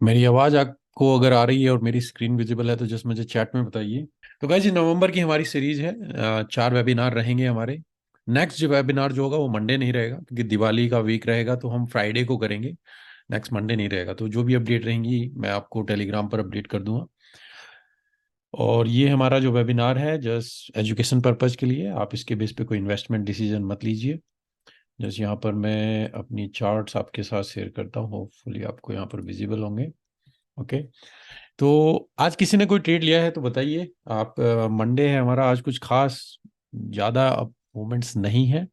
मेरी आवाज़ आपको अगर आ रही है और मेरी स्क्रीन विजिबल है तो जस्ट मुझे चैट में बताइए। तो गाइस, ये नवंबर की हमारी सीरीज है। 4 वेबिनार रहेंगे हमारे। नेक्स्ट जो वेबिनार जो होगा वो मंडे नहीं रहेगा, क्योंकि दिवाली का वीक रहेगा, तो हम फ्राइडे को करेंगे। नेक्स्ट मंडे नहीं रहेगा। तो जो भी अपडेट रहेंगी मैं आपको टेलीग्राम पर अपडेट कर दूंगा। और ये हमारा जो वेबिनार है जस्ट एजुकेशन पर्पज़ के लिए, आप इसके बेस पे कोई इन्वेस्टमेंट डिसीजन मत लीजिए। जैसे यहाँ पर मैं अपनी चार्ट्स आपके साथ शेयर करता हूँ, होपफुली आपको यहाँ पर विजिबल होंगे। ओके। तो आज किसी ने कोई ट्रेड लिया है तो बताइए आप। मंडे है हमारा, आज कुछ खास ज़्यादा मूवमेंट्स नहीं है।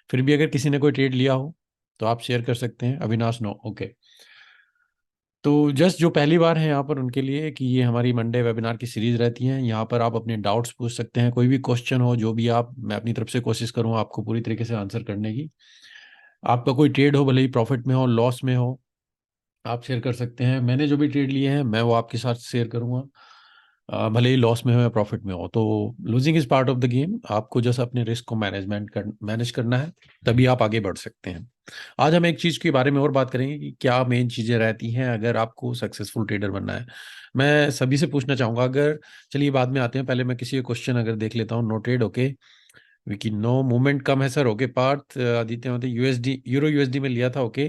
फिर भी अगर किसी ने कोई ट्रेड लिया हो तो आप शेयर कर सकते हैं। Avinash, no, okay. तो जस्ट जो पहली बार है यहाँ पर उनके लिए कि ये हमारी मंडे वेबिनार की सीरीज रहती है। यहाँ पर आप अपने डाउट्स पूछ सकते हैं, कोई भी क्वेश्चन हो जो भी आप, मैं अपनी तरफ से कोशिश करूँ आपको पूरी तरीके से आंसर करने की। आपका कोई ट्रेड हो, भले ही प्रॉफिट में हो लॉस में हो, आप शेयर कर सकते हैं। मैंने जो भी ट्रेड लिए हैं मैं वो आपके साथ शेयर करूंगा। भले ही लॉस में हो या प्रॉफिट में हो। तो losing is part of the game. आपको जस्ट अपने रिस्क को मैनेज करना है, तभी आप आगे बढ़ सकते हैं। आज हम एक चीज़ के बारे में और बात करेंगे कि क्या मेन चीज़ें रहती हैं अगर आपको सक्सेसफुल ट्रेडर बनना है। मैं सभी से पूछना चाहूँगा, अगर, चलिए बाद में आते हैं, पहले मैं किसी का क्वेश्चन अगर देख लेता हूँ। No trade, okay. Vicky, no movement कम है सर, ओके। पार्थ आदित्य होते यूएसडी, यूरो यूएसडी में लिया था, okay.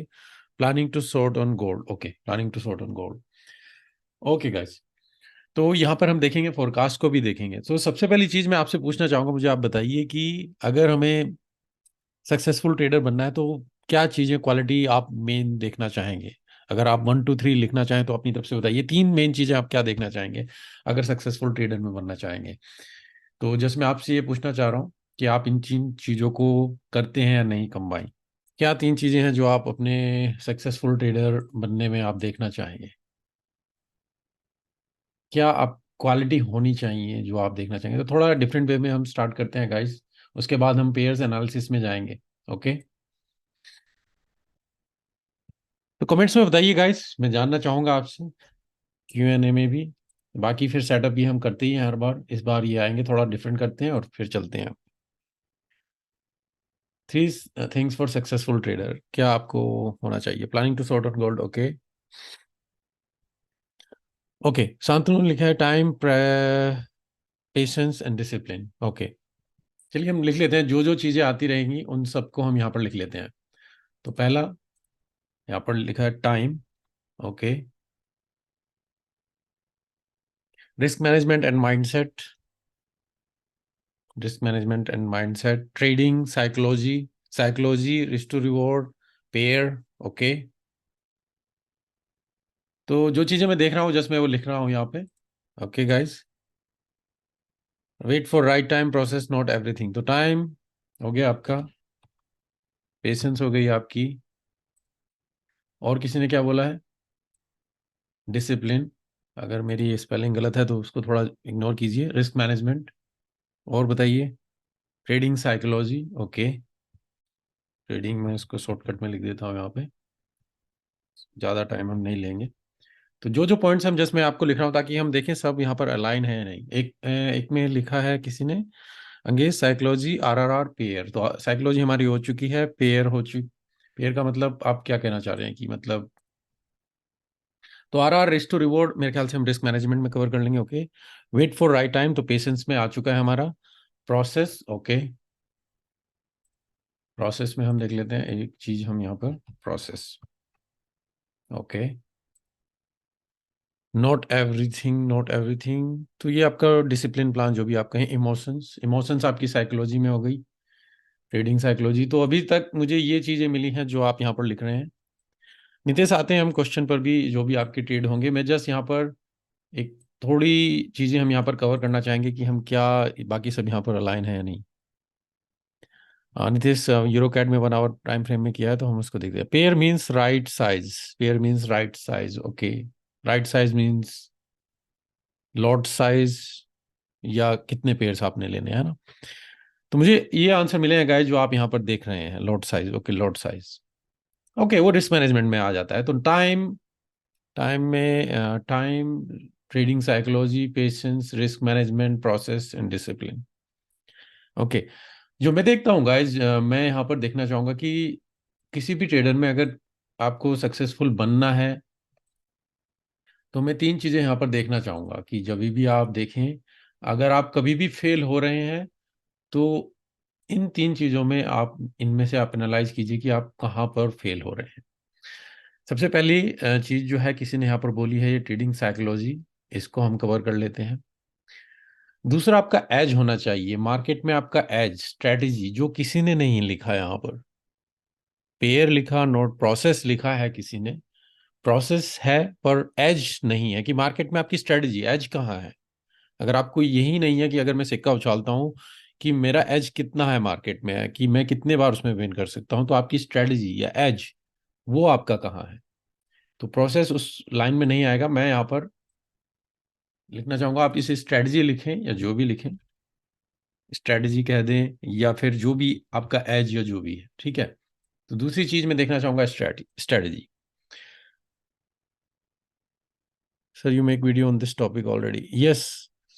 Planning to short on gold, okay. Planning to short on gold, okay guys. तो यहाँ पर हम देखेंगे, फोरकास्ट को भी देखेंगे। तो सबसे पहली चीज मैं आपसे पूछना चाहूंगा, मुझे आप बताइए कि अगर हमें सक्सेसफुल ट्रेडर बनना है तो क्या चीजें, क्वालिटी आप मेन देखना चाहेंगे? अगर आप 1 2 3 लिखना चाहें तो अपनी तरफ से बताइए, 3 मेन चीजें आप क्या देखना चाहेंगे अगर सक्सेसफुल ट्रेडर में बनना चाहेंगे। तो जस्ट मैं आपसे ये पूछना चाह रहा हूँ कि आप इन 3 चीजों को करते हैं या नहीं कंबाइन। क्या 3 चीजें हैं जो आप अपने सक्सेसफुल ट्रेडर बनने में आप देखना चाहेंगे? क्या आप क्वालिटी होनी चाहिए जो आप देखना चाहेंगे? तो थोड़ा डिफरेंट वे में हम स्टार्ट करते हैं गाइस। उसके बाद हम पेयर्स एनालिसिस में जाएंगे। ओके। तो कमेंट्स में बताइए गाइस, मैं जानना चाहूंगा आपसे, Q&A में भी। बाकी फिर सेटअप भी हम करते ही हैं हर बार, इस बार ये आएंगे थोड़ा डिफरेंट करते हैं और फिर चलते हैं। 3 थिंग्स फॉर सक्सेसफुल ट्रेडर, क्या आपको होना चाहिए? Planning to short on gold, okay. Okay, Shantanu ने लिखा है time, patience and discipline, okay. चलिए हम लिख लेते हैं, जो जो चीजें आती रहेंगी उन सबको हम यहाँ पर लिख लेते हैं। तो पहला यहाँ पर लिखा है time, okay. Risk management and mindset, risk management and mindset, trading psychology, psychology, risk to reward, pair, okay. तो जो चीजें मैं देख रहा हूँ जस्ट मैं वो लिख रहा हूँ यहाँ पे। Okay guys, wait for right time, process not everything. तो टाइम हो गया आपका, पेशेंस हो गई आपकी, और किसी ने क्या बोला है? डिसिप्लिन। अगर मेरी स्पेलिंग गलत है तो उसको थोड़ा इग्नोर कीजिए। रिस्क मैनेजमेंट, और बताइए? Trading psychology, okay. ट्रेडिंग में इसको शॉर्टकट में लिख देता हूँ यहाँ पे, ज़्यादा टाइम हम नहीं लेंगे। तो जो जो पॉइंट्स हम जस्ट मैं आपको लिख रहा हूँ ताकि हम देखें सब यहाँ पर अलाइन है या नहीं। एक में लिखा है किसी ने, अंगेज साइकोलॉजी, RRR, पेयर। तो साइकोलॉजी हमारी हो चुकी है, पेयर हो चुकी। पेयर का मतलब आप क्या कहना चाह रहे हैं कि मतलब? तो RR, रिस्क टू रिवॉर्ड, मेरे ख्याल से हम रिस्क मैनेजमेंट में कवर कर लेंगे, okay. Wait for right time, तो पेशेंस में आ चुका है हमारा। Process, okay. प्रोसेस में हम देख लेते हैं एक चीज हम यहाँ पर, process, okay. Not everything, not everything, तो ये आपका डिसिप्लिन प्लान जो भी आप कहें। इमोशंस, इमोशंस आपकी साइकोलॉजी में हो गई, ट्रेडिंग साइकोलॉजी। तो अभी तक मुझे ये चीजें मिली हैं जो आप यहाँ पर लिख रहे हैं। नितेश, आते हैं हम क्वेश्चन पर भी, जो भी आपके ट्रेड होंगे। मैं जस्ट यहाँ पर एक थोड़ी चीजें हम यहाँ पर कवर करना चाहेंगे कि हम क्या, बाकी सब यहाँ पर अलाइन है या नहीं। नितेश, यूरो कैड में 1 आवर टाइम फ्रेम में किया है तो हम उसको देखते हैं। Pair means right size, pair means right size, okay. Right size means lot size, या कितने पेयर्स आपने लेने हैं ना। तो मुझे ये आंसर मिले हैं गाइस जो आप यहाँ पर देख रहे हैं, lot size, okay. Lot size, okay, वो रिस्क मैनेजमेंट में आ जाता है। तो टाइम, टाइम में time, trading psychology, patience, risk management, process and discipline, okay. जो मैं देखता हूँ गाइज, मैं यहाँ पर देखना चाहूंगा कि किसी भी ट्रेडर में अगर आपको सक्सेसफुल बनना है तो मैं तीन चीजें यहाँ पर देखना चाहूंगा कि जब भी आप देखें, अगर आप कभी भी फेल हो रहे हैं तो इन तीन चीजों में आप इनमें से आप एनालाइज कीजिए कि आप कहाँ पर फेल हो रहे हैं। सबसे पहली चीज जो है किसी ने यहाँ पर बोली है, ये ट्रेडिंग साइकोलॉजी, इसको हम कवर कर लेते हैं। दूसरा, आपका एज होना चाहिए मार्केट में, आपका एज स्ट्रेटेजी जो किसी ने नहीं लिखा यहाँ पर, पेयर लिखा, नोट प्रोसेस लिखा है किसी ने, प्रोसेस है पर एज नहीं है कि मार्केट में आपकी स्ट्रेटेजी एज कहाँ है। अगर आपको यही नहीं है कि अगर मैं सिक्का उछालता हूं कि मेरा एज कितना है मार्केट में, है कि मैं कितने बार उसमें विन कर सकता हूं, तो आपकी स्ट्रेटजी या एज वो आपका कहाँ है। तो प्रोसेस उस लाइन में नहीं आएगा। मैं यहाँ पर लिखना चाहूंगा, आप इसे स्ट्रेटजी लिखें या जो भी लिखें, स्ट्रेटजी कह दें या फिर जो भी आपका एज या जो भी है, ठीक है। तो दूसरी चीज मैं देखना चाहूंगा strategy. Sir you make video on this topic already, yes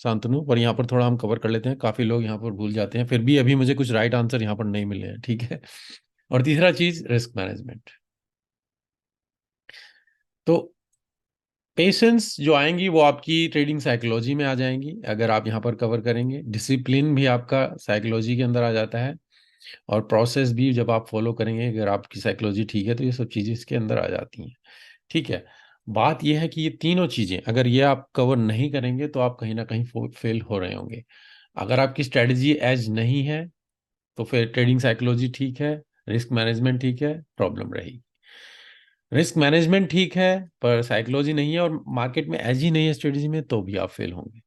Shantanu, पर यहाँ पर थोड़ा हम कवर कर लेते हैं, काफी लोग यहाँ पर भूल जाते हैं, फिर भी अभी मुझे कुछ राइट आंसर यहाँ पर नहीं मिले हैं, ठीक है। और तीसरा चीज रिस्क मैनेजमेंट। तो पेशेंस जो आएंगी वो आपकी ट्रेडिंग साइकोलॉजी में आ जाएंगी अगर आप यहाँ पर कवर करेंगे। डिसिप्लिन भी आपका साइकोलॉजी के अंदर आ जाता है, और प्रोसेस भी जब आप फॉलो करेंगे, अगर आपकी साइकोलॉजी ठीक है तो ये सब चीजें इसके अंदर आ जाती हैं, ठीक है। बात यह है कि ये तीनों चीजें अगर ये आप कवर नहीं करेंगे तो आप कहीं ना कहीं फेल हो रहे होंगे। अगर आपकी स्ट्रेटजी एज नहीं है तो फिर ट्रेडिंग साइकोलॉजी ठीक है, रिस्क मैनेजमेंट ठीक है, प्रॉब्लम रहेगी। रिस्क मैनेजमेंट ठीक है पर साइकोलॉजी नहीं है, और मार्केट में एज ही नहीं है स्ट्रेटजी में, तो भी आप फेल होंगे।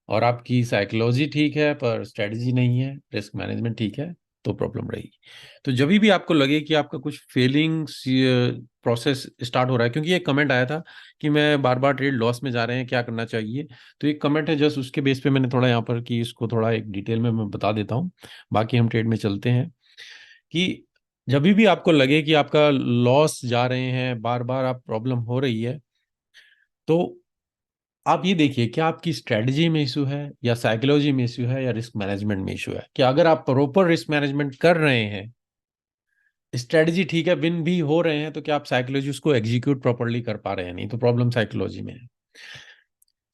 और आपकी साइकोलॉजी ठीक है पर स्ट्रेटजी नहीं है, रिस्क मैनेजमेंट ठीक है, तो प्रॉब्लम रहेगी। तो जब भी आपको लगे कि आपका कुछ फेलिंग प्रोसेस स्टार्ट हो रहा है, क्योंकि एक कमेंट आया था कि मैं बार बार ट्रेड लॉस में जा रहे हैं, क्या करना चाहिए। तो एक कमेंट है, जस्ट उसके बेस पे मैंने थोड़ा यहाँ पर कि इसको थोड़ा एक डिटेल में मैं बता देता हूँ, बाकी हम ट्रेड में चलते हैं। कि जब भी आपको लगे कि आपका लॉस जा रहे हैं, बार बार आप प्रॉब्लम हो रही है, तो आप ये देखिए क्या आपकी स्ट्रेटजी में इशू है या साइकोलॉजी में इशू है या रिस्क मैनेजमेंट में इशू है। कि अगर आप प्रॉपर रिस्क मैनेजमेंट कर रहे हैं, स्ट्रेटजी ठीक है, विन भी हो रहे हैं, तो क्या आप साइकोलॉजी उसको एग्जीक्यूट प्रॉपरली कर पा रहे हैं, नहीं तो प्रॉब्लम साइकोलॉजी में है।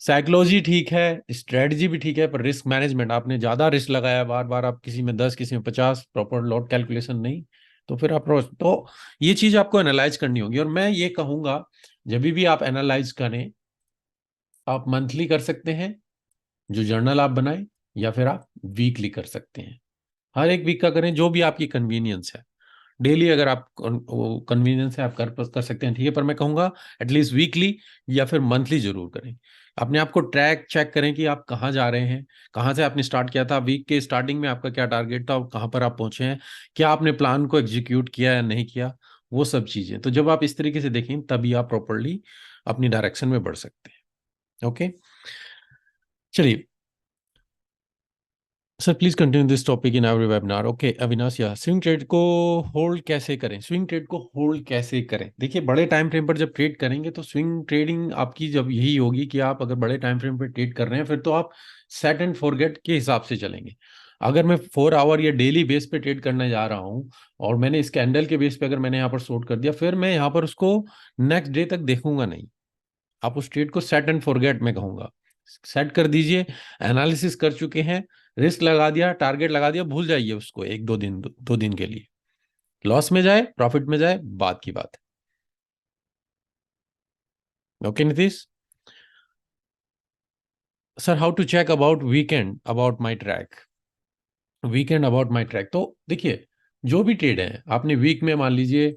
साइकोलॉजी ठीक है, स्ट्रेटजी भी ठीक है, पर रिस्क मैनेजमेंट आपने ज्यादा रिस्क लगाया, बार बार आप किसी में 10 किसी में 50, प्रॉपर लॉट कैलकुलेशन नहीं, तो फिर आप तो ये चीज आपको एनालाइज करनी होगी। और मैं ये कहूंगा जब भी आप एनालाइज करें, आप मंथली कर सकते हैं जो जर्नल आप बनाएं, या फिर आप वीकली कर सकते हैं, हर एक वीक का करें जो भी आपकी कन्वीनियंस है। डेली अगर आप कन्वीनियंस है आप कर सकते हैं, ठीक है, पर मैं कहूंगा एटलीस्ट वीकली या फिर मंथली जरूर करें। अपने आप को ट्रैक चेक करें कि आप कहाँ जा रहे हैं, कहाँ से आपने स्टार्ट किया था, वीक के स्टार्टिंग में आपका क्या टारगेट था और कहाँ पर आप पहुंचे हैं, क्या आपने प्लान को एग्जीक्यूट किया या नहीं किया, वो सब चीजें। तो जब आप इस तरीके से देखें तभी आप प्रॉपरली अपनी डायरेक्शन में बढ़ सकते हैं। ओके, चलिए sir please continue this topic in every webinar. Okay Avinash, या स्विंग ट्रेड को होल्ड कैसे करें, स्विंग ट्रेड को होल्ड कैसे करें। देखिए बड़े टाइम फ्रेम पर जब ट्रेड करेंगे तो स्विंग ट्रेडिंग आपकी जब यही होगी कि आप अगर बड़े टाइम फ्रेम पर ट्रेड कर रहे हैं फिर तो आप सेट एंड फॉरगेट के हिसाब से चलेंगे। अगर मैं 4 आवर या डेली बेस पे ट्रेड करने जा रहा हूँ और मैंने इस कैंडल के बेस पे अगर मैंने यहाँ पर शॉर्ट कर दिया, फिर मैं यहाँ पर उसको नेक्स्ट डे तक देखूंगा नहीं। आप उस ट्रेड को सेट एंड फॉरगेट में कहूंगा, सेट कर दीजिए, एनालिसिस कर चुके हैं, रिस्क लगा दिया, टारगेट लगा दिया, भूल जाइए उसको एक दो दिन के लिए। लॉस में जाए प्रॉफिट में जाए बात की बात है। Okay Nitish. Sir how to check about weekend about my track, weekend about my track. तो देखिए जो भी ट्रेड है आपने वीक में मान लीजिए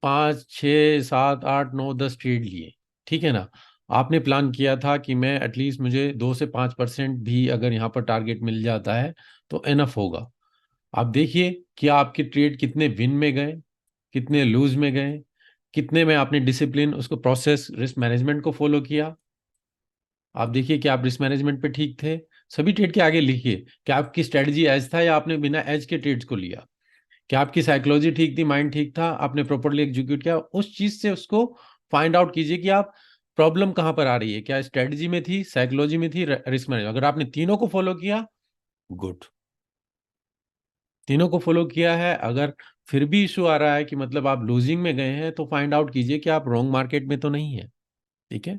5 6 7 8 9 10 ट्रेड लिए, ठीक है ना। आपने प्लान किया था कि मैं एटलीस्ट मुझे 2 से 5% भी अगर यहाँ पर टारगेट मिल जाता है तो एनफ होगा। आप देखिए कि आपके ट्रेड कितने विन में गए, कितने लूज में गए, कितने में आपने डिसिप्लिन उसको प्रोसेस रिस्क मैनेजमेंट को फॉलो किया। आप देखिए कि आप रिस्क मैनेजमेंट पे ठीक थे। सभी ट्रेड के आगे लिखिए कि आपकी स्ट्रेटजी एज था या आपने बिना एज के ट्रेड्स को लिया, क्या आपकी साइकोलॉजी ठीक थी, माइंड ठीक था, आपने प्रॉपरली एग्जीक्यूट किया। उस चीज से उसको फाइंड आउट कीजिए कि आप प्रॉब्लम कहां पर आ रही है, क्या स्ट्रेटजी में थी, साइकोलॉजी में थी, रिस्क मैनेजमेंट। अगर आपने तीनों को फॉलो किया, गुड, तीनों को फॉलो किया है। अगर फिर भी इशू आ रहा है कि मतलब आप लूजिंग में गए हैं, तो फाइंड आउट कीजिए कि आप रॉन्ग मार्केट में तो नहीं है, ठीक है।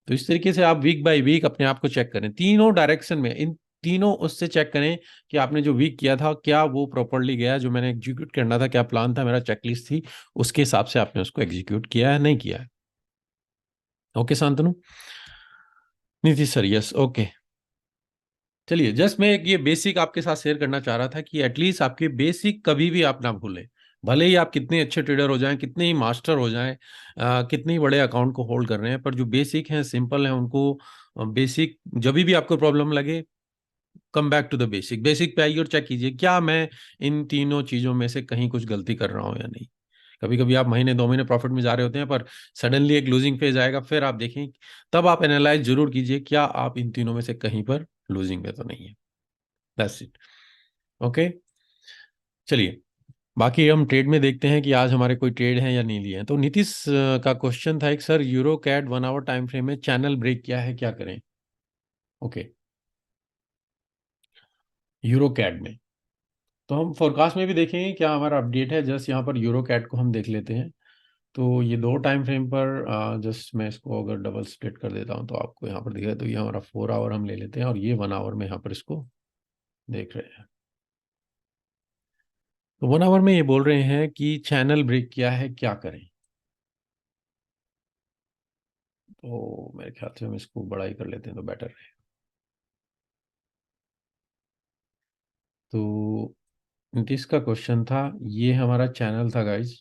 तो इस तरीके से आप वीक बाय वीक अपने आप को चेक करें, तीनों डायरेक्शन में, इन तीनों उससे चेक करें कि आपने जो वीक किया था क्या वो प्रॉपरली गया, जो मैंने एग्जीक्यूट करना था, क्या प्लान था मेरा, चेकलिस्ट थी, उसके हिसाब से आपने उसको एग्जीक्यूट किया है नहीं किया है। Okay Shantanu, Nitish sir, yes, okay. चलिए, जस्ट मैं एक ये बेसिक आपके साथ शेयर करना चाह रहा था कि एटलीस्ट आपके बेसिक कभी भी आप ना भूलें। भले ही आप कितने अच्छे ट्रेडर हो जाएं, कितने ही मास्टर हो जाएं, कितने ही बड़े अकाउंट को होल्ड कर रहे हैं, पर जो बेसिक हैं, सिंपल हैं, उनको बेसिक जब भी आपको प्रॉब्लम लगे, come back to the basic, basic पे आइए और चेक कीजिए क्या मैं इन तीनों चीजों में से कहीं कुछ गलती कर रहा हूं या नहीं। कभी कभी आप महीने 2 महीने प्रॉफिट में जा रहे होते हैं, पर सडनली एक लूजिंग फेज आएगा, फिर आप देखें, तब आप एनालाइज जरूर कीजिए क्या आप इन तीनों में से कहीं पर लूजिंग में तो नहीं है। That's it. ओके, चलिए, बाकी हम ट्रेड में देखते हैं कि आज हमारे कोई ट्रेड हैं या नहीं लिए हैं। तो नीतीश का क्वेश्चन था एक, sir euro CAD 1 hour time frame में चैनल ब्रेक किया है, क्या करें? ओके, यूरो कैट में तो हम फोरकास्ट में भी देखेंगे क्या हमारा अपडेट है। जस्ट यहाँ पर यूरो कैट को हम देख लेते हैं। तो ये 2 टाइम फ्रेम पर जस्ट मैं इसको अगर डबल स्प्लिट कर देता हूँ तो आपको यहाँ पर दिखेगा। तो ये हमारा 4 आवर हम ले लेते हैं और ये 1 आवर में यहाँ पर इसको देख रहे हैं। तो 1 आवर में ये बोल रहे हैं कि चैनल ब्रेक किया है, क्या करें? तो मेरे ख्याल से हम इसको बड़ा ही कर लेते हैं तो बेटर है। तो नीतीश का क्वेश्चन था, ये हमारा चैनल था गाइज।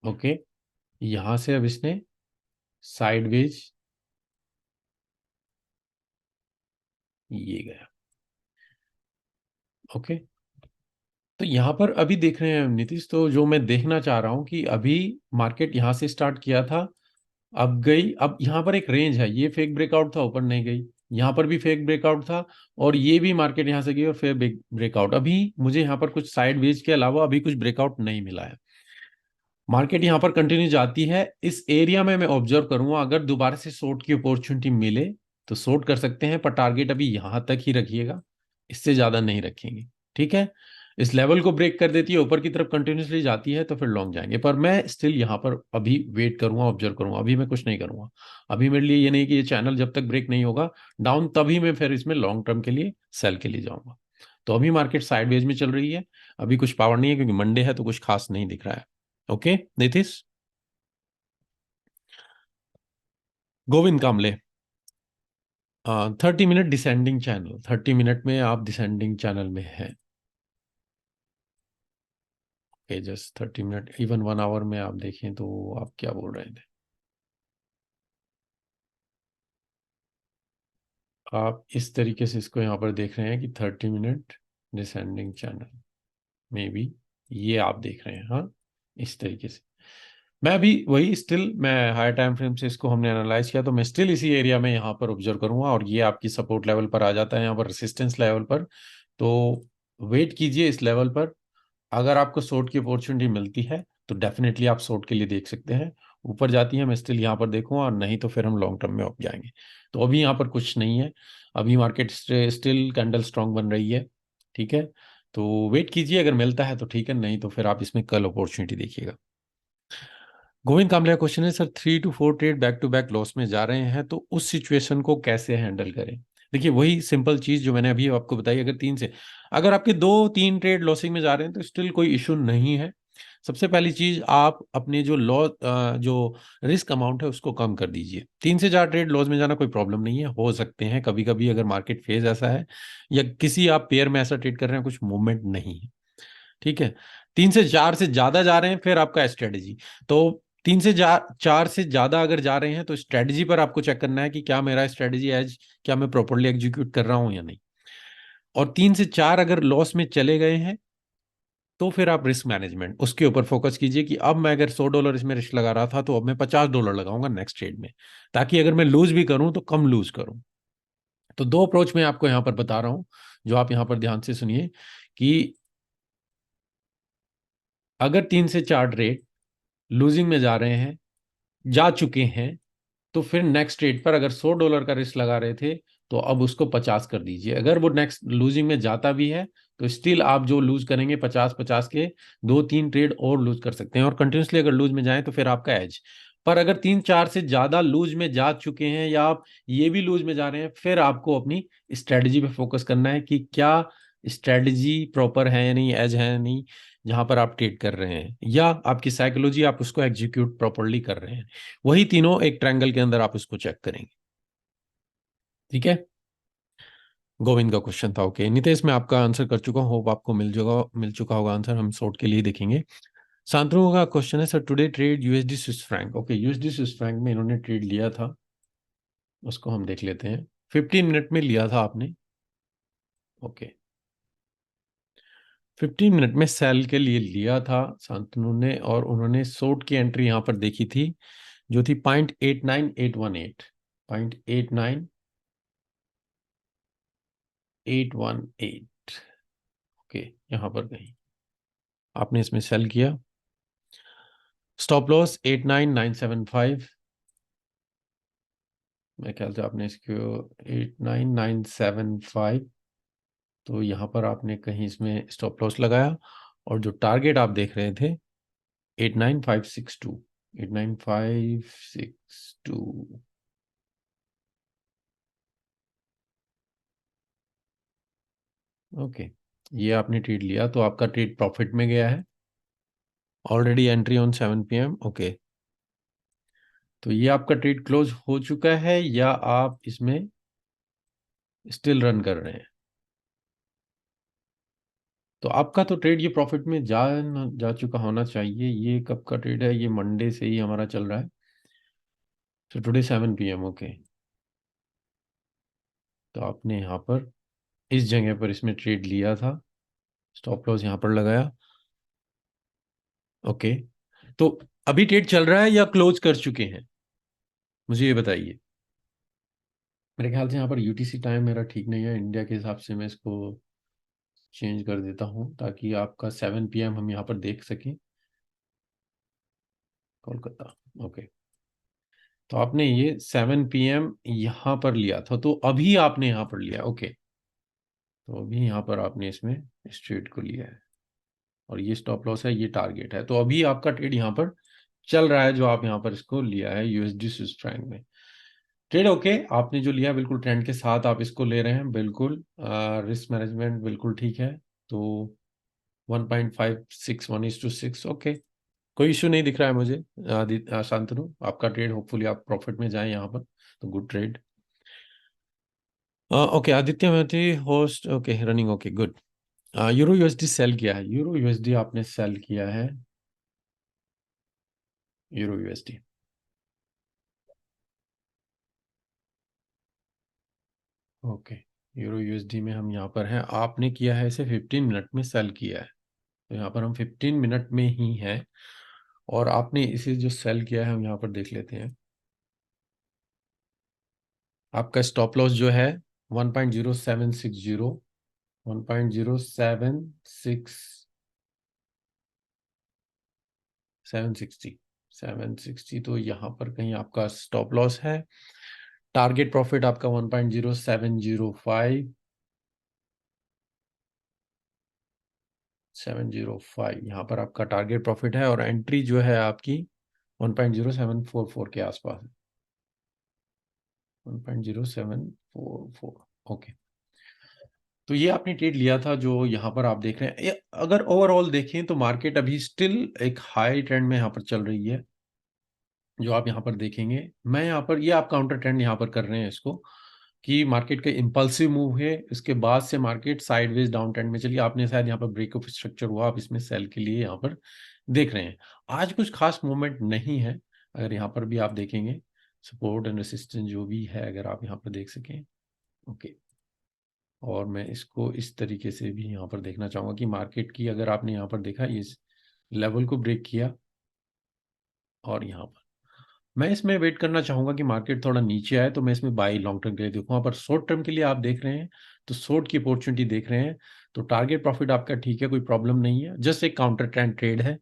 ओके, यहां से अब इसने साइडवेज ये गया। ओके, तो यहाँ पर अभी देख रहे हैं नीतीश, तो जो मैं देखना चाह रहा हूँ कि अभी मार्केट यहाँ से स्टार्ट किया था, अब गई, अब यहाँ पर एक रेंज है, ये फेक ब्रेकआउट था, ऊपर नहीं गई, यहाँ पर भी फेक ब्रेकआउट था, और ये भी मार्केट यहाँ से गई और फेक ब्रेकआउट। अभी मुझे यहाँ पर कुछ साइड वेज के अलावा अभी कुछ ब्रेकआउट नहीं मिला है। मार्केट यहाँ पर कंटिन्यू जाती है, इस एरिया में मैं ऑब्जर्व करूंगा, अगर दोबारा से शॉर्ट की अपॉर्चुनिटी मिले तो शॉर्ट कर सकते हैं, पर टारगेट अभी यहां तक ही रखिएगा, इससे ज्यादा नहीं रखेंगे। ठीक है, इस लेवल को ब्रेक कर देती है, ऊपर की तरफ कंटिन्यूसली जाती है तो फिर लॉन्ग जाएंगे, पर मैं स्टिल यहाँ पर अभी वेट करूंगा, ऑब्जर्व करूंगा, अभी मैं कुछ नहीं करूंगा। अभी मेरे लिए ये नहीं कि ये चैनल जब तक ब्रेक नहीं होगा डाउन, तभी मैं फिर इसमें लॉन्ग टर्म के लिए सेल के लिए जाऊंगा। तो अभी मार्केट साइडवेज में चल रही है, अभी कुछ पावर नहीं है क्योंकि मंडे है तो कुछ खास नहीं दिख रहा है। Okay Nitish. Govind Kamle, 30 minute descending channel, 30 minute में आप डिसेंडिंग चैनल में हैं। Okay, just 30 minute, even 1 hour में आप देखें तो आप क्या बोल रहे थे, आप इस तरीके से इसको यहाँ पर देख रहे हैं कि 30 मिनट डिसेंडिंग चैनल में भी ये आप देख रहे हैं, हाँ, इस तरीके से। मैं अभी वही स्टिल, मैं हायर टाइम फ्रेम से इसको हमने एनालाइज किया, तो मैं स्टिल इसी एरिया में यहाँ पर ऑब्जर्व करूंगा, और ये आपकी सपोर्ट लेवल पर आ जाता है, यहाँ पर रेसिस्टेंस लेवल पर। तो वेट कीजिए इस लेवल पर, अगर आपको शॉर्ट की अपॉर्चुनिटी मिलती है तो डेफिनेटली आप शॉर्ट के लिए देख सकते हैं। ऊपर जाती है मैं स्टिल यहाँ पर देखूंगा, और नहीं तो फिर हम लॉन्ग टर्म में अप जाएंगे। तो अभी यहाँ पर कुछ नहीं है, अभी मार्केट स्टिल कैंडल स्ट्रांग बन रही है। ठीक है, तो वेट कीजिए, अगर मिलता है तो ठीक है, नहीं तो फिर आप इसमें कल अपॉर्चुनिटी देखिएगा। गोविंद कामले का क्वेश्चन है, sir 3 to 4 trade back to back loss में जा रहे हैं तो उस सिचुएशन को कैसे हैंडल करें? देखिए, वही सिंपल चीज जो मैंने अभी आपको बताई, अगर आपके 2-3 ट्रेड लॉसिंग में जा रहे हैं तो स्टिल कोई इशू नहीं है। सबसे पहली चीज, आप अपने जो जो रिस्क अमाउंट है उसको कम कर दीजिए। 3 से 4 ट्रेड लॉस में जाना कोई प्रॉब्लम नहीं है, हो सकते हैं कभी कभी अगर मार्केट फेज ऐसा है, या किसी आप पेयर में ऐसा ट्रेड कर रहे हैं कुछ मूवमेंट नहीं है। ठीक है, 3 से 4 से ज्यादा जा रहे हैं, फिर आपका स्ट्रेटेजी। तो 3 से 4 से ज्यादा अगर जा रहे हैं तो स्ट्रेटेजी पर आपको चेक करना है कि क्या मेरा स्ट्रेटेजी एज, क्या मैं प्रॉपरली एग्जीक्यूट कर रहा हूं या नहीं। और 3 से 4 अगर लॉस में चले गए हैं तो फिर आप रिस्क मैनेजमेंट उसके ऊपर फोकस कीजिए कि अब मैं अगर $100 इसमें रिस्क लगा रहा था तो अब मैं $50 लगाऊंगा नेक्स्ट ट्रेड में, ताकि अगर मैं लूज भी करूं तो कम लूज करूं। तो 2 अप्रोच मैं आपको यहां पर बता रहा हूं, जो आप यहां पर ध्यान से सुनिए, कि अगर 3 से 4 ट्रेड लूजिंग में जा रहे हैं, जा चुके हैं, तो फिर नेक्स्ट ट्रेड पर अगर $100 का रिस्क लगा रहे थे तो अब उसको 50 कर दीजिए। अगर वो नेक्स्ट लूजिंग में जाता भी है तो स्टिल आप जो लूज करेंगे 50-50 के 2-3 ट्रेड और लूज कर सकते हैं, और कंटिन्यूसली अगर लूज में जाए तो फिर आपका एज पर अगर 3-4 से ज्यादा लूज में जा चुके हैं या आप ये भी लूज में जा रहे हैं, फिर आपको अपनी स्ट्रेटजी पे फोकस करना है कि क्या स्ट्रेटजी प्रॉपर है या नहीं, एज है या नहीं, जहां पर आप ट्रेड कर रहे हैं, या आपकी साइकोलॉजी आप उसको एग्जीक्यूट प्रॉपरली कर रहे हैं। वही तीनों एक ट्रायंगल के अंदर आप उसको चेक करेंगे। ठीक है, गोविंद का क्वेश्चन था। ओके नितेश, मैं आपका आंसर कर चुका हूँ, होप आपको मिल चुका होगा आंसर। हम शॉर्ट के लिए देखेंगे। शांतनु का क्वेश्चन है, sir today trade USD Swiss franc. Okay, USD Swiss franc में इन्होंने ट्रेड लिया था, उसको हम देख लेते हैं। 15 मिनट में लिया था आपने। ओके, 15 मिनट में सेल के लिए लिया था शांतनु ने, और उन्होंने शॉर्ट की एंट्री यहां पर देखी थी जो थी 0.89818, 0.89818। ओके, यहां पर कहीं आपने इसमें सेल किया। स्टॉप लॉस 89975, मेरे ख्याल से आपने इसको 89975, तो यहाँ पर आपने कहीं इसमें स्टॉप लॉस लगाया, और जो टारगेट आप देख रहे थे 89562, 89562। ओके, ये आपने ट्रेड लिया, तो आपका ट्रेड प्रॉफिट में गया है। Already entry on 7 PM। Okay, तो ये आपका ट्रेड क्लोज हो चुका है या आप इसमें स्टिल रन कर रहे हैं? तो आपका तो ट्रेड ये प्रॉफिट में जा चुका होना चाहिए। ये कब का ट्रेड है? ये मंडे से ही हमारा चल रहा है। तो टुडे 7 PM। ओके, तो आपने यहाँ पर इस जगह पर इसमें ट्रेड लिया था, स्टॉप लॉस यहाँ पर लगाया। ओके, तो अभी ट्रेड चल रहा है या क्लोज कर चुके हैं, मुझे ये बताइए। मेरे ख्याल से यहाँ पर यूटीसी टाइम मेरा ठीक नहीं है, इंडिया के हिसाब से मैं इसको चेंज कर देता हूँ ताकि आपका 7 PM हम यहाँ पर देख सकें। कोलकाता। ओके, तो आपने ये 7 PM यहाँ पर लिया था, तो अभी आपने यहाँ पर लिया। ओके, तो अभी यहाँ पर आपने इसमें इस ट्रेड को लिया है, और ये स्टॉप लॉस है, ये टारगेट है। तो अभी आपका ट्रेड यहाँ पर चल रहा है, जो आप यहाँ पर इसको लिया है यूएसडी स्विस फ्रैंक में। ट्रेड ओके, आपने जो लिया बिल्कुल ट्रेंड के साथ आप इसको ले रहे हैं, बिल्कुल रिस्क मैनेजमेंट बिल्कुल ठीक है। तो 1.561:6। ओके, कोई इश्यू नहीं दिख रहा है मुझे। शांतनु, आपका ट्रेड होपफुली आप प्रॉफिट में जाए यहाँ पर, तो good trade. Okay, Aditya Mahati host. Okay, running. Okay, good. Euro USD sell किया है, यूरो यूएसडी आपने सेल किया है, euro USD. Okay, euro USD में हम यहाँ पर हैं, आपने किया है इसे 15 मिनट में सेल किया है, तो यहाँ पर हम 15 मिनट में ही हैं, और आपने इसे जो सेल किया है हम यहाँ पर देख लेते हैं। आपका स्टॉप लॉस जो है 1.0760, 1.076760, 760, तो यहाँ पर कहीं आपका स्टॉप लॉस है। टारगेट प्रॉफिट आपका 1.0705, 705 यहाँ पर आपका टारगेट प्रॉफिट है, और एंट्री जो है आपकी 1.0744 के आसपास है, 1.0744। ओके, तो ये आपने ट्रेड लिया था जो यहाँ पर आप देख रहे हैं। अगर ओवरऑल देखें तो मार्केट अभी स्टिल एक हाई ट्रेंड में यहाँ पर चल रही है, जो आप यहाँ पर देखेंगे। मैं यहाँ पर, ये आप काउंटर ट्रेंड यहाँ पर कर रहे हैं इसको, कि मार्केट का इंपल्सिव मूव है, इसके बाद से मार्केट साइडवेज डाउन ट्रेंड में चलिए। आपने शायद यहाँ पर ब्रेकअप स्ट्रक्चर हुआ, आप इसमें सेल के लिए यहाँ पर देख रहे हैं। आज कुछ खास मूवमेंट नहीं है, अगर यहाँ पर भी आप देखेंगे सपोर्ट एंड रेसिस्टेंस जो भी है, अगर आप यहाँ पर देख सकें। ओके, और मैं इसको इस तरीके से भी यहाँ पर देखना चाहूँगा कि मार्केट की, अगर आपने यहाँ पर देखा इस लेवल को ब्रेक किया, और यहाँ पर मैं इसमें वेट करना चाहूंगा कि मार्केट थोड़ा नीचे आए, तो मैं इसमें बाई लॉन्ग टर्म के लिए देखूंगा। पर शॉर्ट टर्म के लिए आप देख रहे हैं, तो शॉर्ट की अपॉर्चुनिटी देख रहे हैं, तो टारगेट प्रॉफिट आपका ठीक है, कोई प्रॉब्लम नहीं है, जस्ट एक काउंटर ट्रेंड ट्रेड है।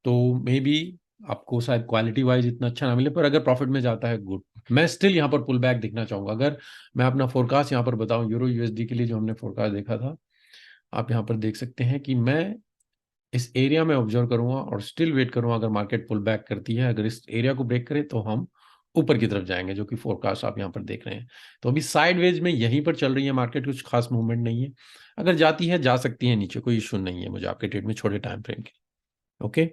तो मे बी आपको शायद क्वालिटी वाइज इतना अच्छा ना मिले, पर अगर प्रॉफिट में जाता है गुड। मैं स्टिल यहाँ पर पुल बैक देखना चाहूंगा। अगर मैं अपना फोरकास्ट यहाँ पर बताऊं यूरो यूएसडी के लिए, जो हमने फोरकास्ट देखा था, आप यहाँ पर देख सकते हैं कि मैं इस एरिया में ऑब्जर्व करूंगा और स्टिल वेट करूंगा। अगर मार्केट पुल बैक करती है, अगर इस एरिया को ब्रेक करे तो हम ऊपर की तरफ जाएंगे, जो कि फोरकास्ट आप यहाँ पर देख रहे हैं। तो अभी साइडवेज में यहीं पर चल रही है मार्केट, कुछ खास मूवमेंट नहीं है। अगर जाती है जा सकती है नीचे, कोई इशू नहीं है मुझे आपके ट्रेड में छोटे टाइम फ्रेम के। ओके।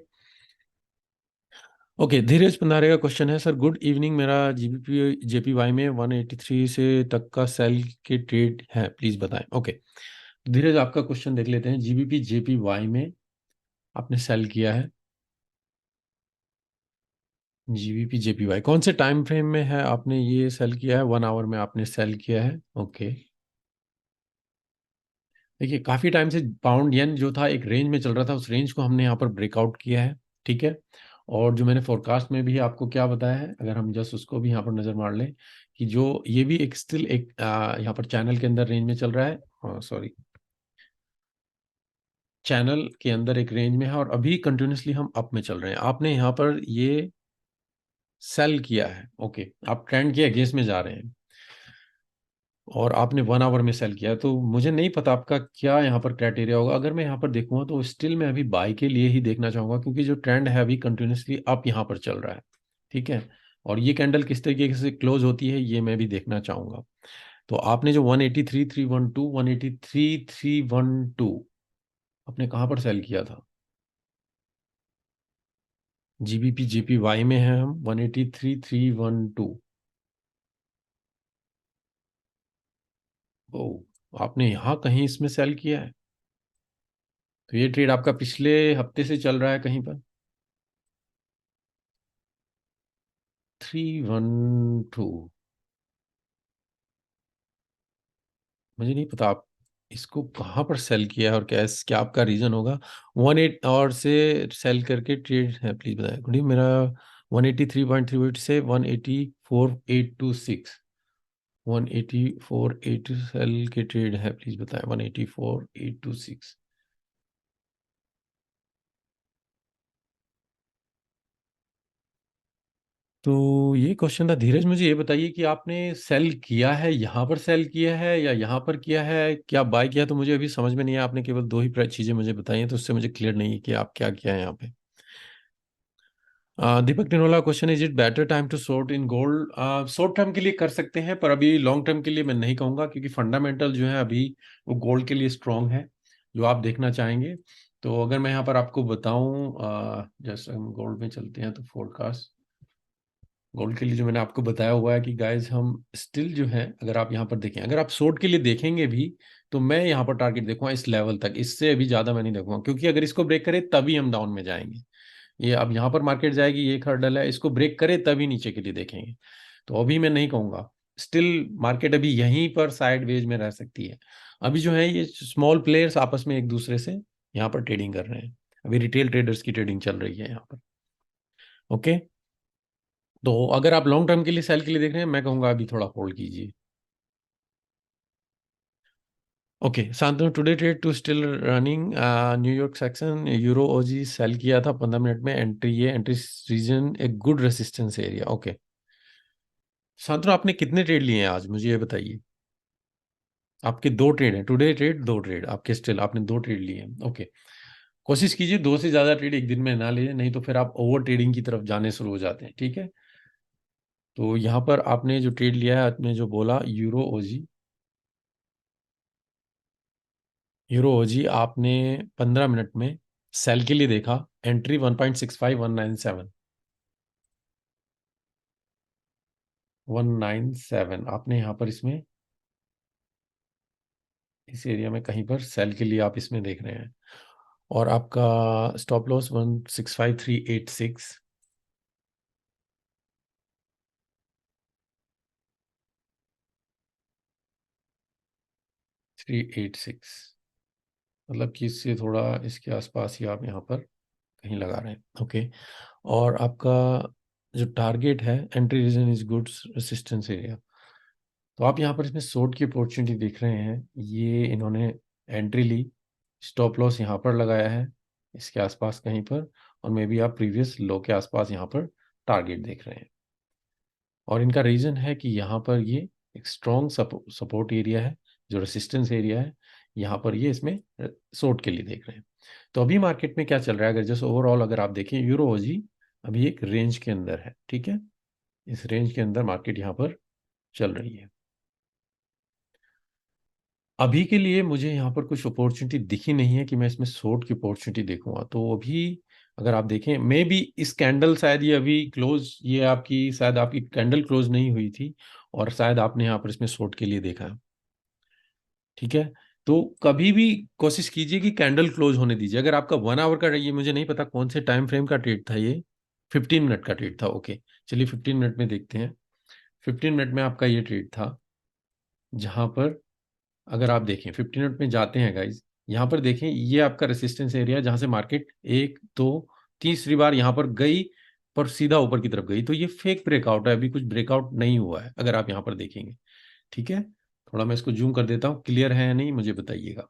ओके, धीरज पंधारे का क्वेश्चन है, सर गुड इवनिंग, मेरा जीबीपी जेपीवाई में 183 से तक का सेल के ट्रेड है, प्लीज बताएं। ओके, धीरज आपका क्वेश्चन देख लेते हैं। जीबीपी जेपीवाई में आपने सेल किया है, जीबीपी जेपीवाई कौन से टाइम फ्रेम में है आपने ये सेल किया है? 1 आवर में आपने सेल किया है। ओके, देखिए काफी टाइम से पाउंड येन जो था एक रेंज में चल रहा था, उस रेंज को हमने यहाँ पर ब्रेकआउट किया है। ठीक है, और जो मैंने फोरकास्ट में भी आपको क्या बताया है, अगर हम जस्ट उसको भी यहाँ पर नजर मार लें, कि जो ये भी एक स्टिल एक यहाँ पर चैनल के अंदर रेंज में चल रहा है, सॉरी, चैनल के अंदर एक रेंज में है, और अभी कंटिन्यूसली हम अप में चल रहे हैं। आपने यहाँ पर ये सेल किया है। ओके, आप ट्रेंड के अगेंस्ट में जा रहे हैं और आपने 1 आवर में सेल किया है। तो मुझे नहीं पता आपका क्या यहाँ पर क्राइटेरिया होगा। अगर मैं यहाँ पर देखूंगा तो स्टिल मैं अभी बाई के लिए ही देखना चाहूंगा, क्योंकि जो ट्रेंड है अभी कंटिन्यूसली अप यहाँ पर चल रहा है। ठीक है, और ये कैंडल किस तरीके से क्लोज होती है ये मैं भी देखना चाहूंगा। तो आपने जो 183,312, 183,312 आपने कहाँ पर सेल किया था? जीबीपी जेपीवाई में है हम, 183,312। ओ, आपने यहाँ कहीं इसमें सेल किया है? तो ये ट्रेड आपका पिछले हफ्ते से चल रहा है कहीं पर? 312, मुझे नहीं पता आप इसको कहाँ पर सेल किया है और क्या क्या आपका रीजन होगा। 18 और से सेल करके ट्रेड है, प्लीज बताएं। गुड मेरा 183.38 से 184,826, 184,8 सेल के ट्रेड है, प्लीज बताएं। 184,826। तो ये क्वेश्चन था धीरज, मुझे ये बताइए कि आपने सेल किया है, यहाँ पर सेल किया है या यहाँ पर किया है, क्या बाय किया? तो मुझे अभी समझ में नहीं है, आपने केवल दो ही चीजें मुझे बताई हैं, तो उससे मुझे क्लियर नहीं है कि आप क्या किया है यहाँ पे। Deepak Tinola question, is it better time to short in gold? Short term के लिए कर सकते हैं, पर अभी लॉन्ग टर्म के लिए मैं नहीं कहूंगा, क्योंकि फंडामेंटल जो है अभी वो गोल्ड के लिए स्ट्रांग है, जो आप देखना चाहेंगे। तो अगर मैं यहाँ पर आपको बताऊं, जैसे हम गोल्ड में चलते हैं, तो फोरकास्ट गोल्ड के लिए जो मैंने आपको बताया हुआ है कि गाइस हम स्टिल जो है, अगर आप यहाँ पर देखें, अगर आप शॉर्ट के लिए देखेंगे भी, तो मैं यहाँ पर टारगेट देखूंगा इस लेवल तक, इससे अभी ज्यादा मैं नहीं देखूंगा, क्योंकि अगर इसको ब्रेक करे तभी हम डाउन में जाएंगे। ये अब यहाँ पर मार्केट जाएगी, ये एक हर्डल है, इसको ब्रेक करे तभी नीचे के लिए देखेंगे। तो अभी मैं नहीं कहूंगा, स्टिल मार्केट अभी यहीं पर साइड वेज में रह सकती है। अभी जो है ये स्मॉल प्लेयर्स आपस में एक दूसरे से यहाँ पर ट्रेडिंग कर रहे हैं, अभी रिटेल ट्रेडर्स की ट्रेडिंग चल रही है यहाँ पर। ओके, तो अगर आप लॉन्ग टर्म के लिए सेल के लिए देख रहे हैं, मैं कहूंगा अभी थोड़ा होल्ड कीजिए। Okay, Shantanu, today trade two still running, New York section euro OG sell किया था 15 मिनट में, एंट्री ये एंट्री रीजन एक good resistance area. Okay, Shantanu आपने कितने ट्रेड लिए हैं आज, मुझे ये बताइए। आपके दो ट्रेड हैं, टुडे ट्रेड, दो ट्रेड आपके, स्टिल आपने दो ट्रेड लिए हैं। ओके, कोशिश कीजिए दो से ज्यादा ट्रेड एक दिन में ना लीजिए, नहीं तो फिर आप ओवर ट्रेडिंग की तरफ जाने शुरू हो जाते हैं। ठीक है, तो यहाँ पर आपने जो ट्रेड लिया है, आपने जो बोला यूरो ओजी, यूरो जी आपने 15 मिनट में सेल के लिए देखा, एंट्री 1.65197, 197 आपने यहाँ पर इसमें इस एरिया में कहीं पर सेल के लिए आप इसमें देख रहे हैं, और आपका स्टॉप लॉस 165,386, 386, मतलब कि इससे थोड़ा इसके आसपास ही आप यहाँ पर कहीं लगा रहे हैं। ओके, और आपका जो टारगेट है, entry region is good resistance area, तो आप यहाँ पर इसमें शॉर्ट की अपॉर्चुनिटी देख रहे हैं। ये इन्होंने एंट्री ली, स्टॉप लॉस यहाँ पर लगाया है इसके आसपास कहीं पर, और मे बी आप प्रीवियस लो के आसपास यहाँ पर टारगेट देख रहे हैं। और इनका रीजन है कि यहाँ पर ये एक स्ट्रॉन्ग सपोर्ट एरिया है, जो रेसिस्टेंस एरिया है, यहाँ पर ये इसमें शॉर्ट के लिए देख रहे हैं। तो अभी मार्केट में क्या चल रहा है, अगर जैसे ओवरऑल अगर आप देखें, यूरो जी अभी एक रेंज के अंदर है, ठीक है, इस रेंज के अंदर मार्केट यहाँ पर चल रही है। अभी के लिए मुझे यहाँ पर कुछ अपॉर्चुनिटी दिखी नहीं है कि मैं इसमें शॉर्ट की अपॉर्चुनिटी देखूंगा। तो अभी अगर आप देखें, मे बी इस कैंडल शायद ये अभी क्लोज, ये आपकी शायद आपकी कैंडल क्लोज नहीं हुई थी और शायद आपने यहाँ पर इसमें शॉर्ट के लिए देखा है, ठीक है। तो कभी भी कोशिश कीजिए कि कैंडल क्लोज होने दीजिए। अगर आपका 1 आवर का, ये मुझे नहीं पता कौन से टाइम फ्रेम का ट्रेड था, ये 15 मिनट का ट्रेड था, ओके। चलिए 15 मिनट में देखते हैं। 15 मिनट में आपका ये ट्रेड था, जहां पर अगर आप देखें 15 मिनट में जाते हैं गाइज, यहाँ पर देखें ये आपका रेसिस्टेंस एरिया जहां से मार्केट एक दो तीसरी बार यहाँ पर गई, पर सीधा ऊपर की तरफ गई। तो ये फेक ब्रेकआउट है, अभी कुछ ब्रेकआउट नहीं हुआ है अगर आप यहाँ पर देखेंगे, ठीक है। थोड़ा मैं इसको जूम कर देता हूँ, क्लियर है या नहीं मुझे बताइएगा,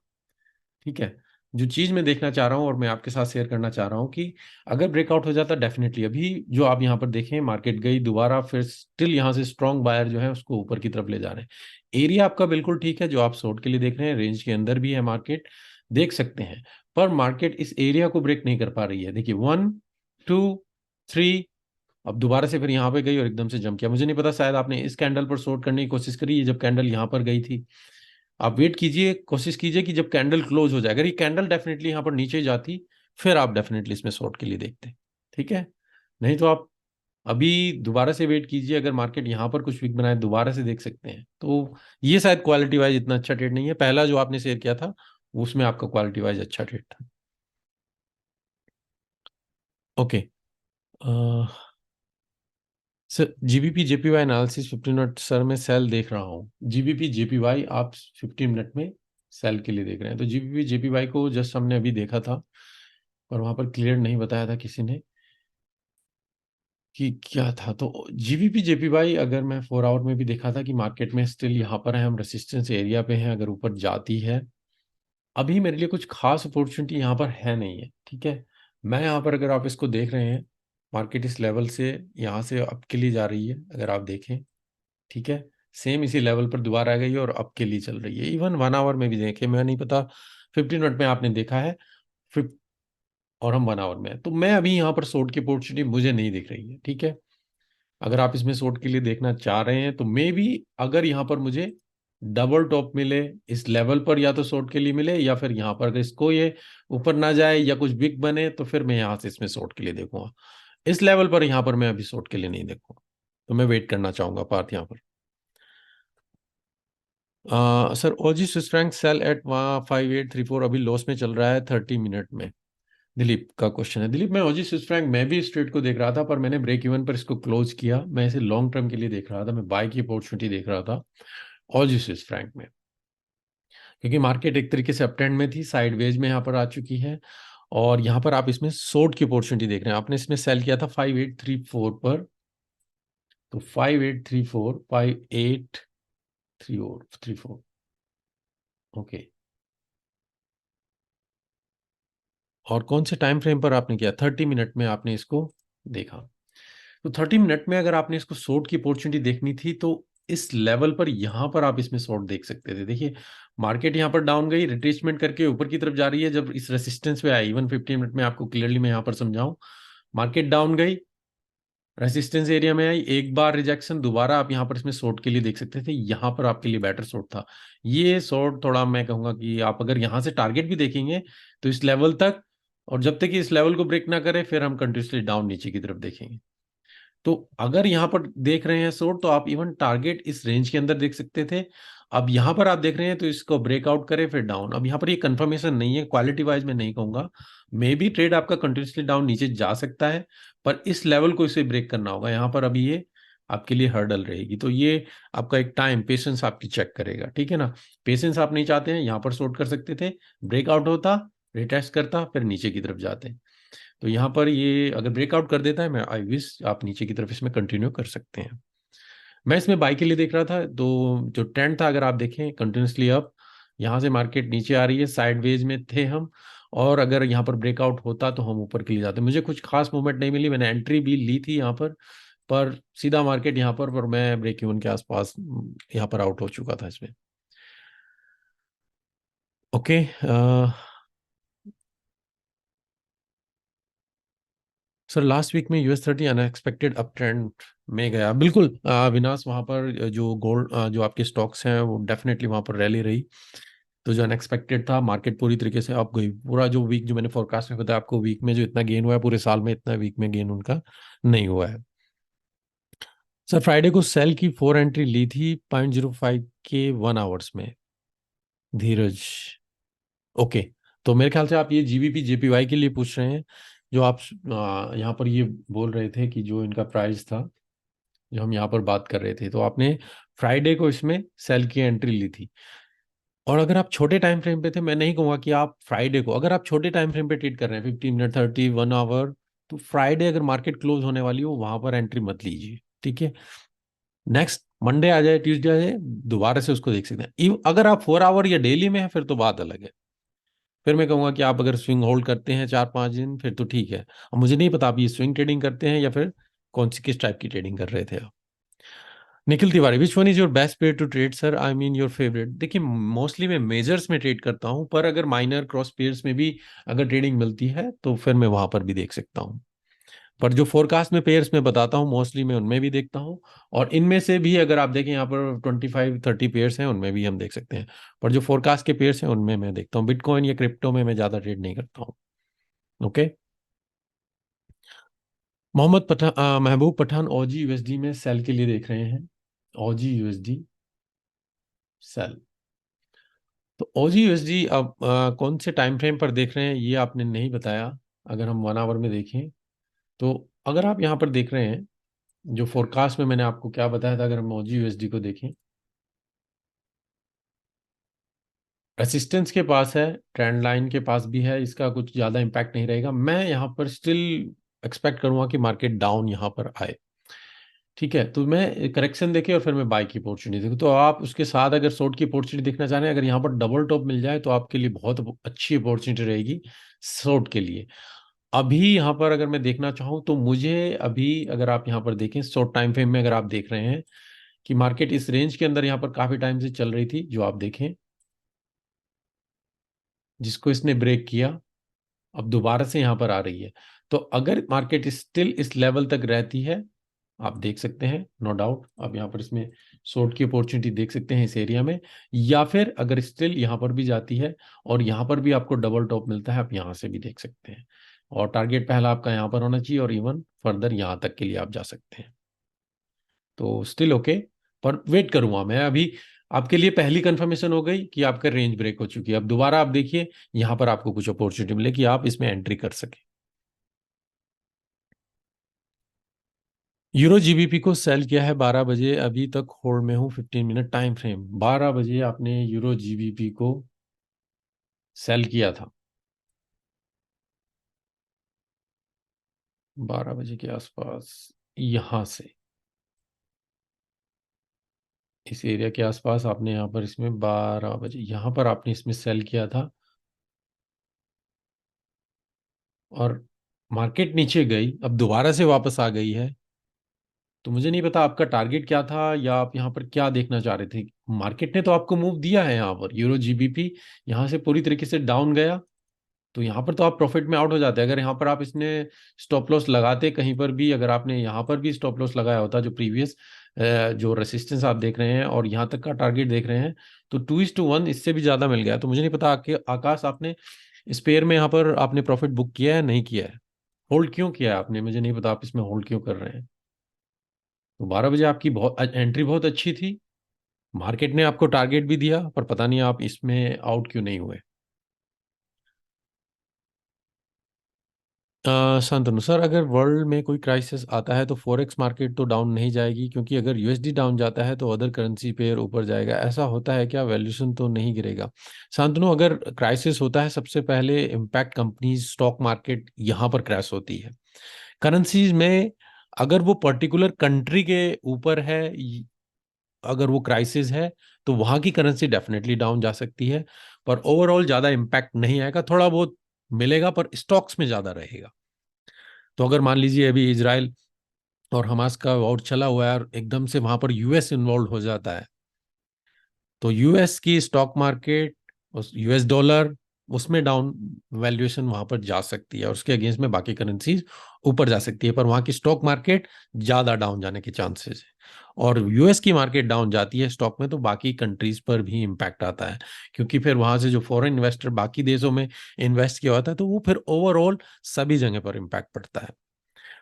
ठीक है। जो चीज मैं देखना चाह रहा हूँ और मैं आपके साथ शेयर करना चाह रहा हूँ कि अगर ब्रेकआउट हो जाता, डेफिनेटली अभी जो आप यहाँ पर देखें मार्केट गई दोबारा, फिर स्टिल यहाँ से स्ट्रॉन्ग बायर जो है उसको ऊपर की तरफ ले जा रहे हैं। एरिया आपका बिल्कुल ठीक है, जो आप शॉर्ट के लिए देख रहे हैं, रेंज के अंदर भी है मार्केट, देख सकते हैं। पर मार्केट इस एरिया को ब्रेक नहीं कर पा रही है। देखिए 1 2 3, अब दोबारा से फिर यहाँ पे गई और एकदम से जंप किया। मुझे नहीं पता, शायद आपने इस कैंडल पर शॉर्ट करने की कोशिश करी है जब कैंडल यहाँ पर गई थी। आप वेट कीजिए, कोशिश कीजिए कि जब कैंडल क्लोज हो जाए, अगर ये कैंडल डेफिनेटली यहाँ पर नीचे जाती, फिर आप डेफिनेटली इसमें शॉर्ट के लिए देखते, ठीक है। नहीं तो आप अभी दोबारा से वेट कीजिए, अगर मार्केट यहाँ पर कुछ वीक बनाए दोबारा से देख सकते हैं। तो ये शायद क्वालिटी वाइज इतना अच्छा ट्रेड नहीं है, पहला जो आपने शेयर किया था उसमें आपका क्वालिटी वाइज अच्छा ट्रेड था, okay. Sir GBP JPY analysis 15 minute, sir मैं सेल देख रहा हूँ। जीबीपी जेपीवाई आप 15 मिनट में सेल के लिए देख रहे हैं, तो जीबीपी जेपीवाई को जस्ट हमने अभी देखा था, पर वहां पर क्लियर नहीं बताया था किसी ने कि क्या था। तो जीबीपी जेपीवाई अगर मैं 4 आवर में भी देखा था कि मार्केट में स्टिल यहाँ पर है, हम रेसिस्टेंस एरिया पे हैं, अगर ऊपर जाती है, अभी मेरे लिए कुछ खास अपॉर्चुनिटी यहाँ पर है नहीं है, ठीक है। मैं यहाँ पर, अगर आप इसको देख रहे हैं, मार्केट इस लेवल से यहाँ से अप के लिए जा रही है, अगर आप देखें, ठीक है। सेम इसी लेवल पर दोबारा आ गई और अप के लिए चल रही है। इवन 1 आवर में भी देखें, मैं नहीं पता 15 मिनट में आपने देखा है, फिर और हम 1 आवर में हैं। तो मैं अभी यहाँ पर शॉर्ट की अपॉर्चुनिटी मुझे नहीं दिख रही है, ठीक है। अगर आप इसमें शॉर्ट के लिए देखना चाह रहे हैं तो मे बी अगर यहाँ पर मुझे डबल टॉप मिले इस लेवल पर, या तो शॉर्ट के लिए मिले, या फिर यहाँ पर अगर इसको ये ऊपर ना जाए या कुछ बिग बने, तो फिर मैं यहाँ से इसमें शॉर्ट के लिए देखूंगा। इस लेवल पर यहाँ पर मैं अभी शॉर्ट के लिए नहीं देखूंगा, तो मैं वेट करना चाहूंगा पार्थ यहाँ पर। सर ओजी स्विस फ्रैंक सेल एट 5834 अभी लॉस में चल रहा है 30 मिनट में। दिलीप का क्वेश्चन है। दिलीप, मैं ओजी स्विस फ्रैंक मैं भी इस ट्रेड को देख रहा था, पर मैंने ब्रेक इवन पर इसको क्लोज किया। मैं इसे लॉन्ग टर्म के लिए देख रहा था, मैं बाय की अपॉर्चुनिटी देख रहा था ओजी स्विस फ्रैंक में, क्योंकि मार्केट एक तरीके से अपट्रेंड में थी, साइडवेज में यहाँ पर आ चुकी है, और यहाँ पर आप इसमें शॉर्ट की अपॉर्चुनिटी देख रहे हैं। आपने इसमें सेल किया था 5834 पर, तो 5834, 5834, ओके। और कौन से टाइम फ्रेम पर आपने किया? 30 मिनट में आपने इसको देखा। तो 30 मिनट में अगर आपने इसको शॉर्ट की अपॉर्चुनिटी देखनी थी, तो इस लेवल पर यहां पर आप इसमें शॉर्ट देख सकते थे। देखिए मार्केट यहां पर डाउन गई, रिट्रेसमेंट करके ऊपर की तरफ जा रही है, जब इस रेसिस्टेंस पे आई, इवन 15 मिनट में आपको क्लियरली मैं यहां पर समझाऊं, मार्केट डाउन गई, रेसिस्टेंस एरिया में आई, एक बार रिजेक्शन, दोबारा आप यहाँ पर इसमें शॉर्ट के लिए देख सकते थे। यहाँ पर आपके लिए बेटर शॉर्ट था। ये शॉर्ट थोड़ा मैं कहूंगा कि आप अगर यहाँ से टारगेट भी देखेंगे तो इस लेवल तक, और जब तक कि इस लेवल को ब्रेक ना करे, फिर हम कंटिन्यूसली डाउन नीचे की तरफ देखेंगे। तो अगर यहाँ पर देख रहे हैं शॉर्ट, तो आप इवन टारगेट इस रेंज के अंदर देख सकते थे। अब यहाँ पर आप देख रहे हैं तो इसको ब्रेकआउट करे फिर डाउन। अब यहाँ पर ये कंफर्मेशन नहीं है, क्वालिटी वाइज मैं नहीं कहूंगा, मे बी ट्रेड आपका कंटिन्यूसली डाउन नीचे जा सकता है, पर इस लेवल को इसे ब्रेक करना होगा। यहाँ पर अभी ये आपके लिए हर्डल रहेगी, तो ये आपका एक टाइम पेशेंस आपकी चेक करेगा, ठीक है ना। पेशेंस आप नहीं चाहते हैं, यहाँ पर शॉर्ट कर सकते थे, ब्रेकआउट होता, रिटेस्ट करता, फिर नीचे की तरफ जाते। तो यहाँ पर ये अगर ब्रेकआउट कर देता है, मैं आई विश आप नीचे की तरफ इसमें कंटिन्यू कर सकते हैं। मैं इसमें बाई के लिए देख रहा था, तो जो ट्रेंड था अगर आप देखें कंटिन्यूसली अप, यहाँ से मार्केट नीचे आ रही है, साइडवेज में थे हम, और अगर यहाँ पर ब्रेकआउट होता तो हम ऊपर के लिए जाते। मुझे कुछ खास मूवमेंट नहीं मिली, मैंने एंट्री भी ली थी यहाँ पर सीधा मार्केट यहाँ पर मैं ब्रेक इवन के आसपास यहाँ पर आउट हो चुका था इसमें, ओके। सर लास्ट वीक में US 30 अनएक्सपेक्टेड अप ट्रेंड में गया, बिल्कुल विनाश। वहां पर जो गोल्ड जो आपके स्टॉक्स हैं वो डेफिनेटली वहां पर रैली रही। तो जो अनएक्सपेक्टेड था, मार्केट पूरी तरीके से अप गई। पूरा जो वीक, जो मैंने फोरकास्ट में बताया आपको, वीक में जो इतना गेन हुआ है, पूरे साल में इतना वीक में गेन उनका नहीं हुआ है। सर फ्राइडे को सेल की 4 एंट्री ली थी 0.05 के 1 आवर्स में। धीरज, ओके। तो मेरे ख्याल से आप ये GBP JPY के लिए पूछ रहे हैं। जो आप यहाँ पर ये बोल रहे थे कि जो इनका प्राइस था, जो हम यहाँ पर बात कर रहे थे, तो आपने फ्राइडे को इसमें सेल की एंट्री ली थी। और अगर आप छोटे टाइम फ्रेम पे थे, मैं नहीं कहूंगा कि आप फ्राइडे को, अगर आप छोटे टाइम फ्रेम पे ट्रेड कर रहे हैं 15 मिनट, 30, 1 आवर, तो फ्राइडे अगर मार्केट क्लोज होने वाली हो वहां पर एंट्री मत लीजिए, ठीक है। नेक्स्ट मंडे आ जाए, ट्यूसडे आ जाए, दोबारा से उसको देख सकते हैं। अगर आप 4 आवर या डेली में है फिर तो बात अलग है। फिर मैं कहूंगा कि आप अगर स्विंग होल्ड करते हैं 4-5 दिन, फिर तो ठीक है। अब मुझे नहीं पता आप ये स्विंग ट्रेडिंग करते हैं या फिर कौन सी किस टाइप की ट्रेडिंग कर रहे थे आप। Nikhil Tiwari, which one is your best pair to trade sir, I mean your favourite. देखिए मोस्टली मैं मेजर्स में ट्रेड करता हूं, पर अगर माइनर क्रॉस पेयर्स में भी अगर ट्रेडिंग मिलती है तो फिर मैं वहां पर भी देख सकता हूं। पर जो फोरकास्ट में पेयर्स में बताता हूँ मोस्टली मैं उनमें भी देखता हूँ। और इनमें से भी अगर आप देखें यहाँ पर 25-30 पेयर्स हैं, उनमें भी हम देख सकते हैं। पर जो फोरकास्ट के पेयर्स हैं उनमें मैं देखता हूँ। बिटकॉइन या क्रिप्टो में मैं ज्यादा ट्रेड नहीं करता हूँ। Okay. Mehboob Pathan, OG USD में सेल के लिए देख रहे हैं। OG USD sell. तो OG USD अब कौन से टाइम फ्रेम पर देख रहे हैं ये आपने नहीं बताया। अगर हम 1 आवर में देखें, तो अगर आप यहाँ पर देख रहे हैं, जो फोरकास्ट में मैंने आपको क्या बताया था, अगर हम OG USD को देखें, रेसिस्टेंस के पास है, ट्रेंड लाइन के पास भी है, इसका कुछ ज़्यादा इम्पैक्ट नहीं रहेगा। मैं यहाँ पर स्टिल एक्सपेक्ट करूंगा कि मार्केट डाउन यहाँ पर आए, ठीक है। तो मैं करेक्शन देखे और फिर मैं बाई की अपॉर्चुनिटी देखूँ। तो आप उसके साथ अगर शॉर्ट की अपॉर्चुनिटी देखना चाह रहे हैं, अगर यहाँ पर डबल टॉप मिल जाए तो आपके लिए बहुत अच्छी अपॉर्चुनिटी रहेगी शॉर्ट के लिए। अभी यहाँ पर अगर मैं देखना चाहूँ तो मुझे अभी, अगर आप यहाँ पर देखें शॉर्ट टाइम फ्रेम में, अगर आप देख रहे हैं कि मार्केट इस रेंज के अंदर यहाँ पर काफी टाइम से चल रही थी, जो आप देखें, जिसको इसने ब्रेक किया, अब दोबारा से यहाँ पर आ रही है। तो अगर मार्केट स्टिल इस लेवल तक रहती है, आप देख सकते हैं, नो डाउट आप यहाँ पर इसमें शॉर्ट की अपॉर्चुनिटी देख सकते हैं इस एरिया में। या फिर अगर स्टिल यहाँ पर भी जाती है और यहाँ पर भी आपको डबल टॉप मिलता है, आप यहाँ से भी देख सकते हैं। और टारगेट पहला आपका यहाँ पर होना चाहिए, और इवन फर्दर यहाँ तक के लिए आप जा सकते हैं। तो स्टिल ओके, पर वेट करूंगा मैं अभी। आपके लिए पहली कंफर्मेशन हो गई कि आपका रेंज ब्रेक हो चुकी है। अब दोबारा आप देखिए, यहाँ पर आपको कुछ अपॉर्चुनिटी मिले कि आप इसमें एंट्री कर सके। यूरो GBP को सेल किया है 12 बजे, अभी तक होल्ड में हूँ। 15 मिनट टाइम फ्रेम, 12 बजे आपने यूरो GBP को सेल किया था, 12 बजे के आसपास, यहाँ से इस एरिया के आसपास आपने यहाँ पर इसमें 12 बजे यहाँ पर आपने इसमें सेल किया था। और मार्केट नीचे गई, अब दोबारा से वापस आ गई है। तो मुझे नहीं पता आपका टारगेट क्या था, या आप यहाँ पर क्या देखना चाह रहे थे। मार्केट ने तो आपको मूव दिया है, यहाँ पर यूरो GBP यहाँ से पूरी तरीके से डाउन गया, तो यहाँ पर तो आप प्रॉफिट में आउट हो जाते हैं। अगर यहाँ पर आप इसने स्टॉप लॉस लगाते कहीं पर भी, अगर आपने यहाँ पर भी स्टॉप लॉस लगाया होता, जो प्रीवियस जो रेसिस्टेंस आप देख रहे हैं और यहाँ तक का टारगेट देख रहे हैं, तो 2:1 इससे भी ज्यादा मिल गया। तो मुझे नहीं पता आकाश, आपने इस पेयर में यहाँ पर आपने प्रॉफिट बुक किया है नहीं किया है, होल्ड क्यों किया है आपने, मुझे नहीं पता आप इसमें होल्ड क्यों कर रहे हैं। तो 12 बजे आपकी बहुत एंट्री बहुत अच्छी थी, मार्केट ने आपको टारगेट भी दिया, पर पता नहीं आप इसमें आउट क्यों नहीं हुए। शांतनु सर, अगर वर्ल्ड में कोई क्राइसिस आता है तो फॉरेक्स मार्केट तो डाउन नहीं जाएगी, क्योंकि अगर USD डाउन जाता है तो अदर करेंसी पेयर ऊपर जाएगा, ऐसा होता है क्या, वैल्यूएशन तो नहीं गिरेगा। शांतनु, अगर क्राइसिस होता है सबसे पहले इम्पैक्ट कंपनीज, स्टॉक मार्केट यहाँ पर क्रैश होती है। करेंसीज में अगर वो पर्टिकुलर कंट्री के ऊपर है, अगर वो क्राइसिस है, तो वहां की करेंसी डेफिनेटली डाउन जा सकती है। पर ओवरऑल ज्यादा इम्पैक्ट नहीं आएगा, थोड़ा बहुत मिलेगा पर स्टॉक्स में ज्यादा रहेगा। तो अगर मान लीजिए अभी इजराइल और हमास का वॉर चला हुआ है और एकदम से वहां पर US इन्वॉल्व हो जाता है, तो US की स्टॉक मार्केट, US डॉलर उसमें डाउन वैल्यूएशन वहां पर जा सकती है और उसके अगेंस्ट में बाकी करेंसीज ऊपर जा सकती है, पर वहां की स्टॉक मार्केट ज्यादा डाउन जाने के चांसेस है। और यूएस की मार्केट डाउन जाती है स्टॉक में तो बाकी कंट्रीज पर भी इम्पैक्ट आता है, क्योंकि फिर वहां से जो फॉरेन इन्वेस्टर बाकी देशों में इन्वेस्ट किया होता है तो वो फिर ओवरऑल सभी जगह पर इम्पैक्ट पड़ता है।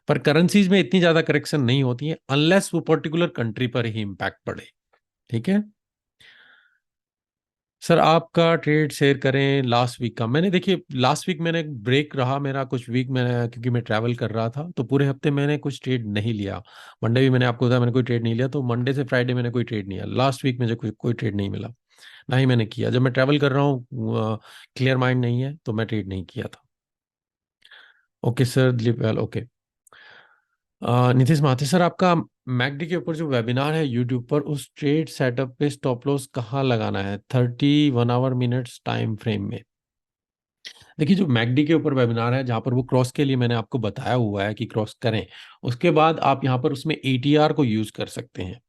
पर करेंसीज में इतनी ज्यादा करेक्शन नहीं होती है अनलेस वो पर्टिकुलर कंट्री पर ही इम्पैक्ट पड़े। ठीक है सर, आपका ट्रेड शेयर करें लास्ट वीक का। मैंने देखिए लास्ट वीक मैंने ब्रेक रहा मेरा कुछ वीक में, क्योंकि मैं ट्रैवल कर रहा था तो पूरे हफ्ते मैंने कुछ ट्रेड नहीं लिया। मंडे भी मैंने आपको बताया मैंने कोई ट्रेड नहीं लिया, तो मंडे से फ्राइडे मैंने कोई ट्रेड नहीं लिया। लास्ट वीक मुझे कोई ट्रेड नहीं मिला, ना ही मैंने किया। जब मैं ट्रैवल कर रहा हूँ क्लियर माइंड नहीं है तो मैं ट्रेड नहीं किया था। ओके सर, दिलीप वेल, ओके। नीतीश महाथे सर, आपका मैकडी के ऊपर जो वेबिनार है यूट्यूब पर, उस ट्रेड सेटअप पे स्टॉप लॉस कहाँ लगाना है 31 आवर मिनट्स टाइम फ्रेम में? देखिए जो मैकडी के ऊपर वेबिनार है जहां पर वो क्रॉस के लिए मैंने आपको बताया हुआ है कि क्रॉस करें, उसके बाद आप यहां पर उसमें एटीआर को यूज कर सकते हैं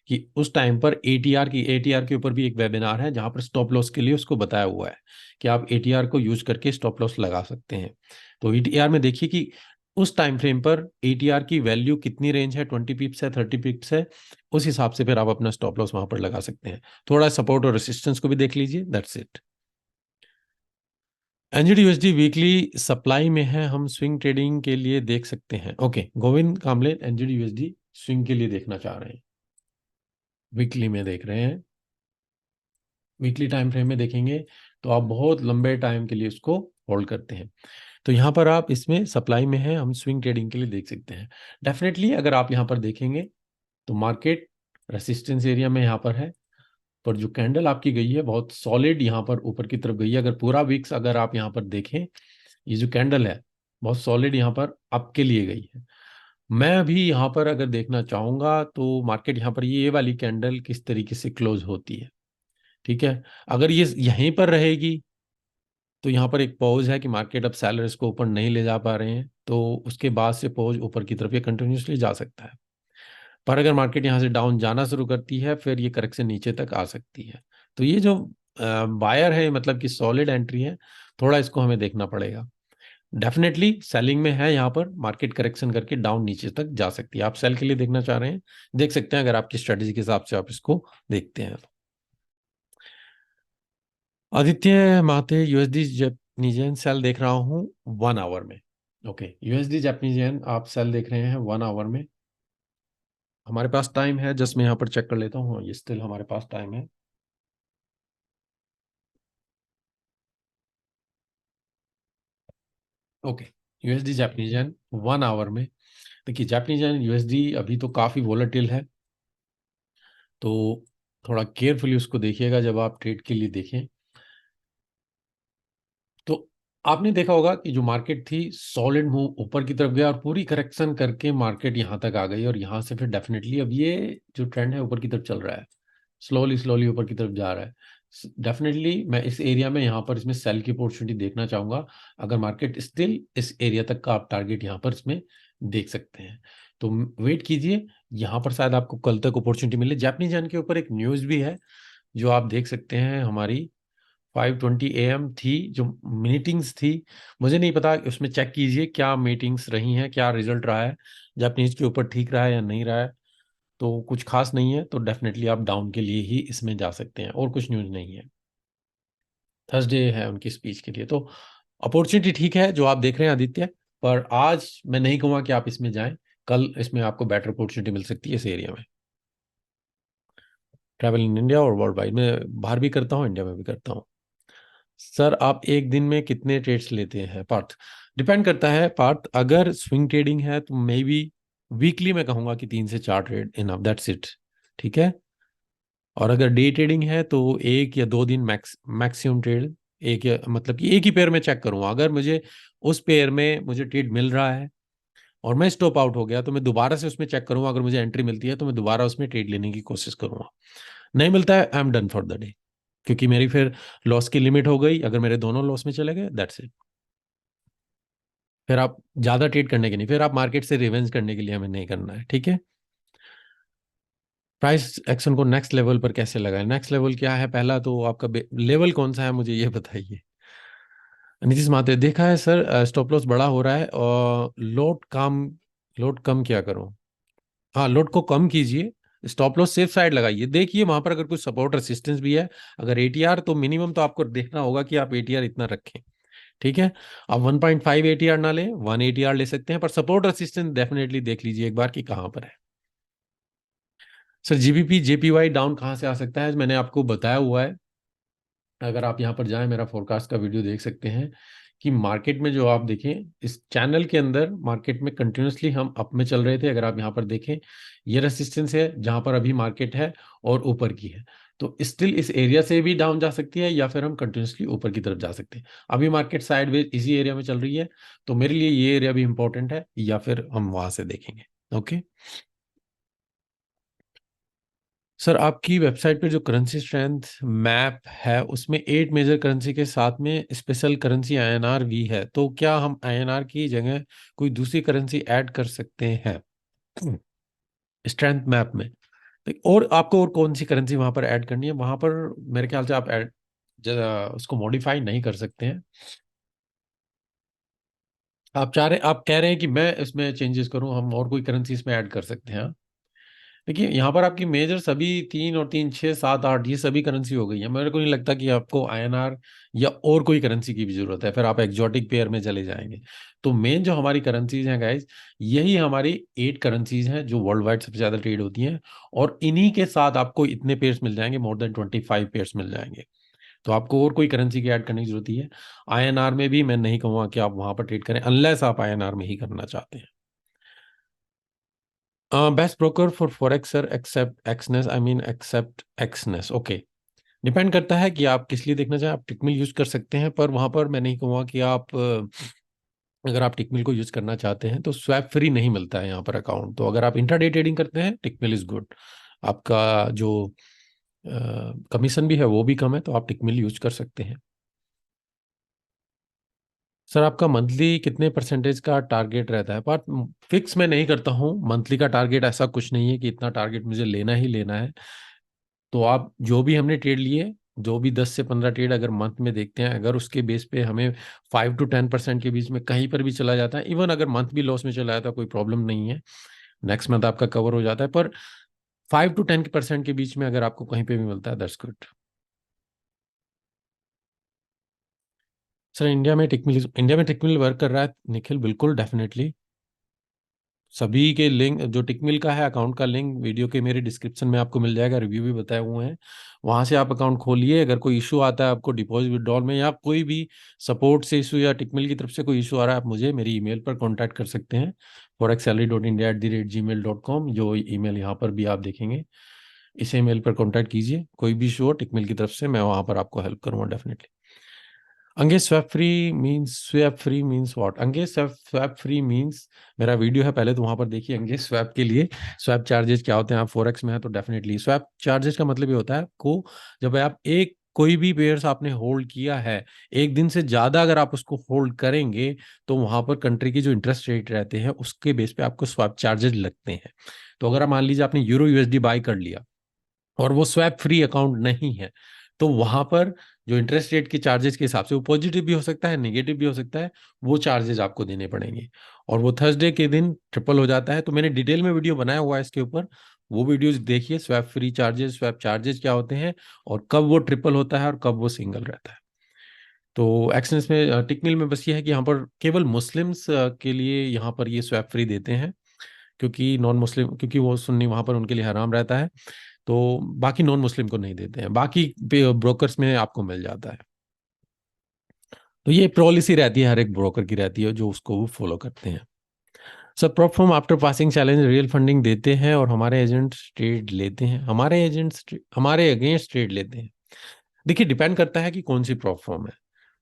कि उस टाइम पर एटीआर के ऊपर भी एक वेबिनार है जहां पर स्टॉप लॉस के लिए उसको बताया हुआ है कि आप एटीआर को यूज करके स्टॉप लॉस लगा सकते हैं। तो एटीआर में देखिए कि उस टाइम फ्रेम पर एटीआर की वैल्यू कितनी रेंज है, 20 पिप्स है, 30 पिप्स है, उस हिसाब से फिर आप अपना स्टॉप लॉस वहां पर लगा सकते हैं। थोड़ा सपोर्ट और रेसिस्टेंस को भी देख लीजिए, that's it. NZD USD weekly supply में है, हम स्विंग ट्रेडिंग के लिए देख सकते हैं। ओके गोविंद कामले, एनजीडी यूएसडी स्विंग के लिए देखना चाह रहे हैं, वीकली में देख रहे हैं। वीकली टाइम फ्रेम में देखेंगे तो आप बहुत लंबे टाइम के लिए उसको होल्ड करते हैं, तो यहाँ पर आप इसमें सप्लाई में है, हम स्विंग ट्रेडिंग के लिए देख सकते हैं। डेफिनेटली अगर आप यहाँ पर देखेंगे तो मार्केट रेसिस्टेंस एरिया में यहाँ पर है, पर जो कैंडल आपकी गई है बहुत सॉलिड यहाँ पर ऊपर की तरफ गई है। अगर पूरा वीक्स अगर आप यहाँ पर देखें, ये जो कैंडल है बहुत सॉलिड यहाँ पर आपके लिए गई है। मैं अभी यहाँ पर अगर देखना चाहूंगा तो मार्केट यहाँ पर ये वाली कैंडल किस तरीके से क्लोज होती है। ठीक है, अगर ये यहीं पर रहेगी तो यहाँ पर एक पॉज है कि मार्केट अब सेलर्स को ऊपर नहीं ले जा पा रहे हैं, तो उसके बाद से पॉज ऊपर की तरफ ये कंटिन्यूसली जा सकता है। पर अगर मार्केट यहाँ से डाउन जाना शुरू करती है फिर ये करेक्शन नीचे तक आ सकती है। तो ये जो बायर है मतलब कि सॉलिड एंट्री है, थोड़ा इसको हमें देखना पड़ेगा। डेफिनेटली सेलिंग में है, यहाँ पर मार्केट करेक्शन करके डाउन नीचे तक जा सकती है। आप सेल के लिए देखना चाह रहे हैं, देख सकते हैं अगर आपकी स्ट्रेटेजी के हिसाब से आप इसको देखते हैं। आदित्य माते, यूएसडी जैपनीजियन सेल देख रहा हूँ 1 आवर में। ओके यूएसडी जैपनीजियन आप सेल देख रहे हैं 1 आवर में। हमारे पास टाइम है, जस्ट मैं यहाँ पर चेक कर लेता हूँ, ये स्टिल हमारे पास टाइम है। ओके यूएसडी जैपनीजियन 1 आवर में। देखिए जैपनीजियन यूएसडी अभी तो काफ़ी वोलेटिल है, तो थोड़ा केयरफुली उसको देखिएगा जब आप ट्रेड के लिए देखें। तो आपने देखा होगा कि जो मार्केट थी सॉलिड मूव ऊपर की तरफ गया और पूरी करेक्शन करके मार्केट यहाँ तक आ गई, और यहाँ से फिर डेफिनेटली अब ये जो ट्रेंड है ऊपर की तरफ चल रहा है, स्लोली स्लोली ऊपर की तरफ जा रहा है। डेफिनेटली मैं इस एरिया में यहाँ पर इसमें सेल की अपॉर्चुनिटी देखना चाहूंगा। अगर मार्केट स्टिल इस एरिया तक का आप टारगेट यहाँ पर इसमें देख सकते हैं, तो वेट कीजिए, यहाँ पर शायद आपको कल तक अपॉर्चुनिटी मिले। जापानीज येन के ऊपर एक न्यूज़ भी है जो आप देख सकते हैं, हमारी 5:20 AM थी जो मीटिंग्स थी। मुझे नहीं पता, उसमें चेक कीजिए क्या मीटिंग्स रही हैं, क्या रिजल्ट रहा है, जापानीज के ऊपर ठीक रहा है या नहीं रहा है। तो कुछ खास नहीं है, तो डेफिनेटली आप डाउन के लिए ही इसमें जा सकते हैं, और कुछ न्यूज़ नहीं है। थर्सडे है उनकी स्पीच के लिए, तो अपॉर्चुनिटी ठीक है जो आप देख रहे हैं आदित्य, पर आज मैं नहीं कहूँगा कि आप इसमें जाएं। कल इसमें आपको बेटर अपॉर्चुनिटी मिल सकती है इस एरिया में। ट्रैवल इन इंडिया और वर्ल्ड वाइड, मैं बाहर भी करता हूँ, इंडिया में भी करता हूँ। सर आप एक दिन में कितने ट्रेड्स लेते हैं पार्थ? डिपेंड करता है पार्थ, अगर स्विंग ट्रेडिंग है तो मे बी वीकली मैं कहूंगा कि 3 से 4 ट्रेड इनफ, दैट्स इट। ठीक है, और अगर डे ट्रेडिंग है तो 1 या 2 दिन मैक्सिमम ट्रेड। एक या मतलब कि एक ही पेयर में चेक करूंगा, अगर मुझे उस पेयर में मुझे ट्रेड मिल रहा है और मैं स्टॉप आउट हो गया तो मैं दोबारा से उसमें चेक करूंगा, अगर मुझे एंट्री मिलती है तो मैं दोबारा उसमें ट्रेड लेने की कोशिश करूंगा। नहीं मिलता है, I am done for the day, क्योंकि मेरी फिर लॉस की लिमिट हो गई। अगर मेरे दोनों लॉस में चले गए, दैट्स इट। फिर आप ज्यादा ट्रेड करने के नहीं, फिर आप मार्केट से रिवेंज करने के लिए हमें नहीं करना है। ठीक है, प्राइस एक्शन को नेक्स्ट लेवल पर कैसे लगाएं? नेक्स्ट लेवल क्या है? पहला तो आपका लेवल कौन सा है मुझे ये बताइए। नीतीश माथे देखा है सर, स्टॉप लॉस बड़ा हो रहा है और लोड कम क्या करूं? हाँ, लोड को कम कीजिए, स्टॉप लॉस सेफ साइड लगाइए, देखिए वहां पर अगर कुछ सपोर्ट रेसिस्टेंस भी है। अगर एटीआर, तो मिनिमम तो आपको देखना होगा कि आप एटीआर इतना रखें। ठीक है, आप 1.5 एटीआर ना लें, 1 एटीआर ले सकते हैं, पर सपोर्ट रेसिस्टेंस डेफिनेटली देख लीजिए एक बार कि कहाँ पर है। सर जीबीपी जेपीवाई डाउन कहाँ से आ सकता है, मैंने आपको बताया हुआ है। अगर आप यहाँ पर जाएं, मेरा फोरकास्ट का वीडियो देख सकते हैं कि मार्केट में जो आप देखें, इस चैनल के अंदर मार्केट में कंटिन्यूसली हम अप में चल रहे थे। अगर आप यहाँ पर देखें, ये रेसिस्टेंस है जहाँ पर अभी मार्केट है और ऊपर की है। तो स्टिल इस एरिया से भी डाउन जा सकती है या फिर हम कंटिन्यूसली ऊपर की तरफ जा सकते हैं। अभी मार्केट साइडवेज इसी एरिया में चल रही है, तो मेरे लिए ये एरिया भी इंपॉर्टेंट है, या फिर हम वहां से देखेंगे। ओके सर, आपकी वेबसाइट पे जो करेंसी स्ट्रेंथ मैप है, उसमें 8 मेजर करेंसी के साथ में स्पेशल करेंसी आईएनआर भी है, तो क्या हम आईएनआर की जगह कोई दूसरी करेंसी ऐड कर सकते हैं स्ट्रेंथ मैप में? और आपको और कौन सी करेंसी वहां पर ऐड करनी है? वहां पर मेरे ख्याल से आप ऐड उसको मॉडिफाई नहीं कर सकते हैं। आप कह रहे हैं कि मैं इसमें चेंजेस करूं, हम और कोई करेंसी इसमें ऐड कर सकते हैं, हाँ? देखिए यहाँ पर आपकी मेजर सभी 3 और 3 6 7 8 ये सभी करेंसी हो गई है। मेरे को नहीं लगता कि आपको आईएनआर या और कोई करेंसी की भी जरूरत है, फिर आप एक्जॉटिक पेयर में चले जाएंगे। तो मेन जो हमारी करेंसीज हैं गाइज, यही हमारी 8 करेंसीज हैं जो वर्ल्ड वाइड सबसे ज्यादा ट्रेड होती हैं। और इन्हीं के साथ आपको इतने पेयर्स मिल जाएंगे, मोर देन 25 पेयर्स मिल जाएंगे। तो आपको और कोई करेंसी की ऐड करने की जरूरत ही है। आईएनआर में भी मैं नहीं कहूँगा कि आप वहां पर ट्रेड करें, अनलेस आप आईएनआर में ही करना चाहते हैं। Best broker for forex sir, except Exness, I mean except Exness, okay. Depend करता है कि आप किस लिए देखना चाहें। आप टिकमिल यूज कर सकते हैं, पर वहां पर मैं नहीं कहूँगा कि आप अगर आप टिकमिल को यूज करना चाहते हैं तो स्वैप फ्री नहीं मिलता है यहाँ पर अकाउंट। तो अगर आप इंट्राडे ट्रेडिंग करते हैं, टिकमिल इज गुड। आपका जो कमीशन भी है वो भी कम है, तो आप टिकमिल यूज कर सकते हैं। सर आपका मंथली कितने परसेंटेज का टारगेट रहता है? पर फिक्स मैं नहीं करता हूँ मंथली का टारगेट, ऐसा कुछ नहीं है कि इतना टारगेट मुझे लेना ही लेना है। तो आप जो भी हमने ट्रेड लिए, जो भी 10 से 15 ट्रेड अगर मंथ में देखते हैं, अगर उसके बेस पे हमें 5 to 10% के बीच में कहीं पर भी चला जाता है, इवन अगर मंथ भी लॉस में चला जाता है, कोई प्रॉब्लम नहीं है, नेक्स्ट मंथ आपका कवर हो जाता है। पर 5 to 10% के बीच में अगर आपको कहीं पे भी मिलता है, दैट्स गुड। सर इंडिया में टिकमिल वर्क कर रहा है निखिल, बिल्कुल डेफिनेटली। सभी के लिंक, जो टिकमिल का है अकाउंट का लिंक वीडियो के मेरे डिस्क्रिप्शन में आपको मिल जाएगा, रिव्यू भी बताए हुए हैं। वहां से आप अकाउंट खोलिए। अगर कोई इशू आता है आपको डिपॉजिट विड्रॉल में, या कोई भी सपोर्ट से इशू या टिकमिल की तरफ से कोई इशू आ रहा है, आप मुझे मेरी ईमेल पर कांटेक्ट कर सकते हैं, forex.salary.india@gmail.com, जो ईमेल यहाँ पर भी आप देखेंगे। इस ईमेल पर कांटेक्ट कीजिए, कोई भी इशू हो टिकमिल की तरफ से, मैं वहां पर आपको हेल्प करूंगा डेफिनेटली। अंगे स्वैप फ्री मीन्स व्हाट? अंगे स्वैप फ्री मीन्स, मेरा वीडियो है, पहले तो वहां पर देखिए अंगे स्वैप के लिए स्वैप चार्जेस क्या होते हैं। आप फोरेक्स में है तो डेफिनेटली स्वैप चार्जेस का मतलब ये होता है को, जब आप एक कोई भी पेयर्स आपने होल्ड किया है, एक दिन से ज्यादा अगर आप उसको होल्ड करेंगे, तो वहां पर कंट्री की जो इंटरेस्ट रेट रहते हैं उसके बेस पे आपको स्वैप चार्जेस लगते हैं। तो अगर आप मान लीजिए आपने यूरो यूएसडी बाय कर लिया और वो स्वैप फ्री अकाउंट नहीं है, तो वहां पर जो इंटरेस्ट रेट के चार्जेस के हिसाब से वो पॉजिटिव भी हो सकता है, नेगेटिव भी हो सकता है, वो चार्जेस आपको देने पड़ेंगे। और वो थर्सडे के दिन ट्रिपल हो जाता है। तो मैंने डिटेल में वीडियो बनाया हुआ है इसके ऊपर, वो वीडियोस देखिए, swap free charges, swap charges क्या होते हैं, और कब वो ट्रिपल होता है और कब वो सिंगल रहता है। तो एक्सेंस में टिकमिल में बस ये है कि यहाँ पर केवल मुस्लिम्स के लिए यहाँ पर ये स्वैप फ्री देते हैं, क्योंकि नॉन मुस्लिम, क्योंकि वो सुन्नी वहां पर उनके लिए हराम रहता है। तो बाकी नॉन मुस्लिम को नहीं देते हैं, बाकी ब्रोकर्स में आपको मिल जाता है। तो ये पॉलिसी रहती है, हर एक ब्रोकर की रहती है, जो उसको वो फॉलो करते हैं। Sir prop form after passing challenge real funding देते हैं और हमारे एजेंट्स ट्रेड लेते हैं, हमारे एजेंट्स हमारे अगेंस्ट ट्रेड लेते हैं। देखिए डिपेंड करता है कि कौन सी प्रॉप फॉर्म है।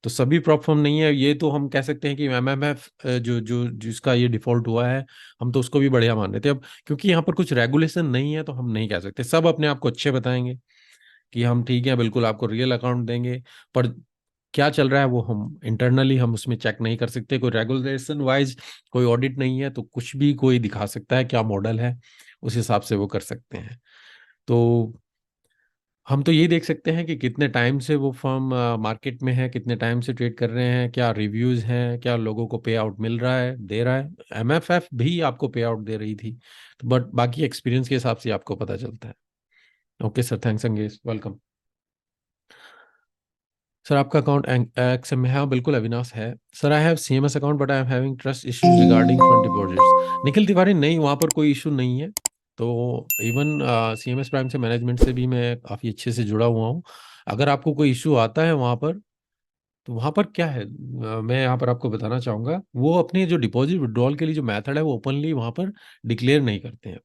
तो सभी प्रॉप फॉर्म नहीं है, ये तो हम कह सकते हैं कि एमएमएफ जो जो जिसका ये डिफॉल्ट हुआ है, हम तो उसको भी बढ़िया मान रहे थे। अब क्योंकि यहाँ पर कुछ रेगुलेशन नहीं है, तो हम नहीं कह सकते सब अपने आप को अच्छे बताएंगे कि हम ठीक है, बिल्कुल आपको रियल अकाउंट देंगे। पर क्या चल रहा है वो हम इंटरनली हम उसमें चेक नहीं कर सकते, कोई रेगुलेशन वाइज कोई ऑडिट नहीं है, तो कुछ भी कोई दिखा सकता है क्या मॉडल है, उस हिसाब से वो कर सकते हैं। तो हम तो यही देख सकते हैं कि कितने टाइम से वो फर्म मार्केट में है, कितने टाइम से ट्रेड कर रहे हैं, क्या रिव्यूज हैं, क्या लोगों को पे आउट मिल रहा है, दे रहा है। एमएफएफ भी आपको पे आउट दे रही थी, तो बट बाकी एक्सपीरियंस के हिसाब से आपको पता चलता है। ओके सर, थैंक्स अंगेज, वेलकम। सर आपका अकाउंट एक्स में है? हाँ बिल्कुल अविनाश है। Sir I have CMS account but I am having trust issues regarding fund deposits. Nikhil Tiwari, नहीं वहाँ पर कोई इशू नहीं है। तो इवन सीएमएस प्राइम से मैनेजमेंट से भी मैं काफ़ी अच्छे से जुड़ा हुआ हूँ। अगर आपको कोई इशू आता है वहाँ पर, तो वहाँ पर क्या है, मैं यहाँ पर आपको बताना चाहूँगा, वो अपने जो डिपॉजिट विड्रॉल के लिए जो मेथड है वो ओपनली वहाँ पर डिक्लेयर नहीं करते हैं।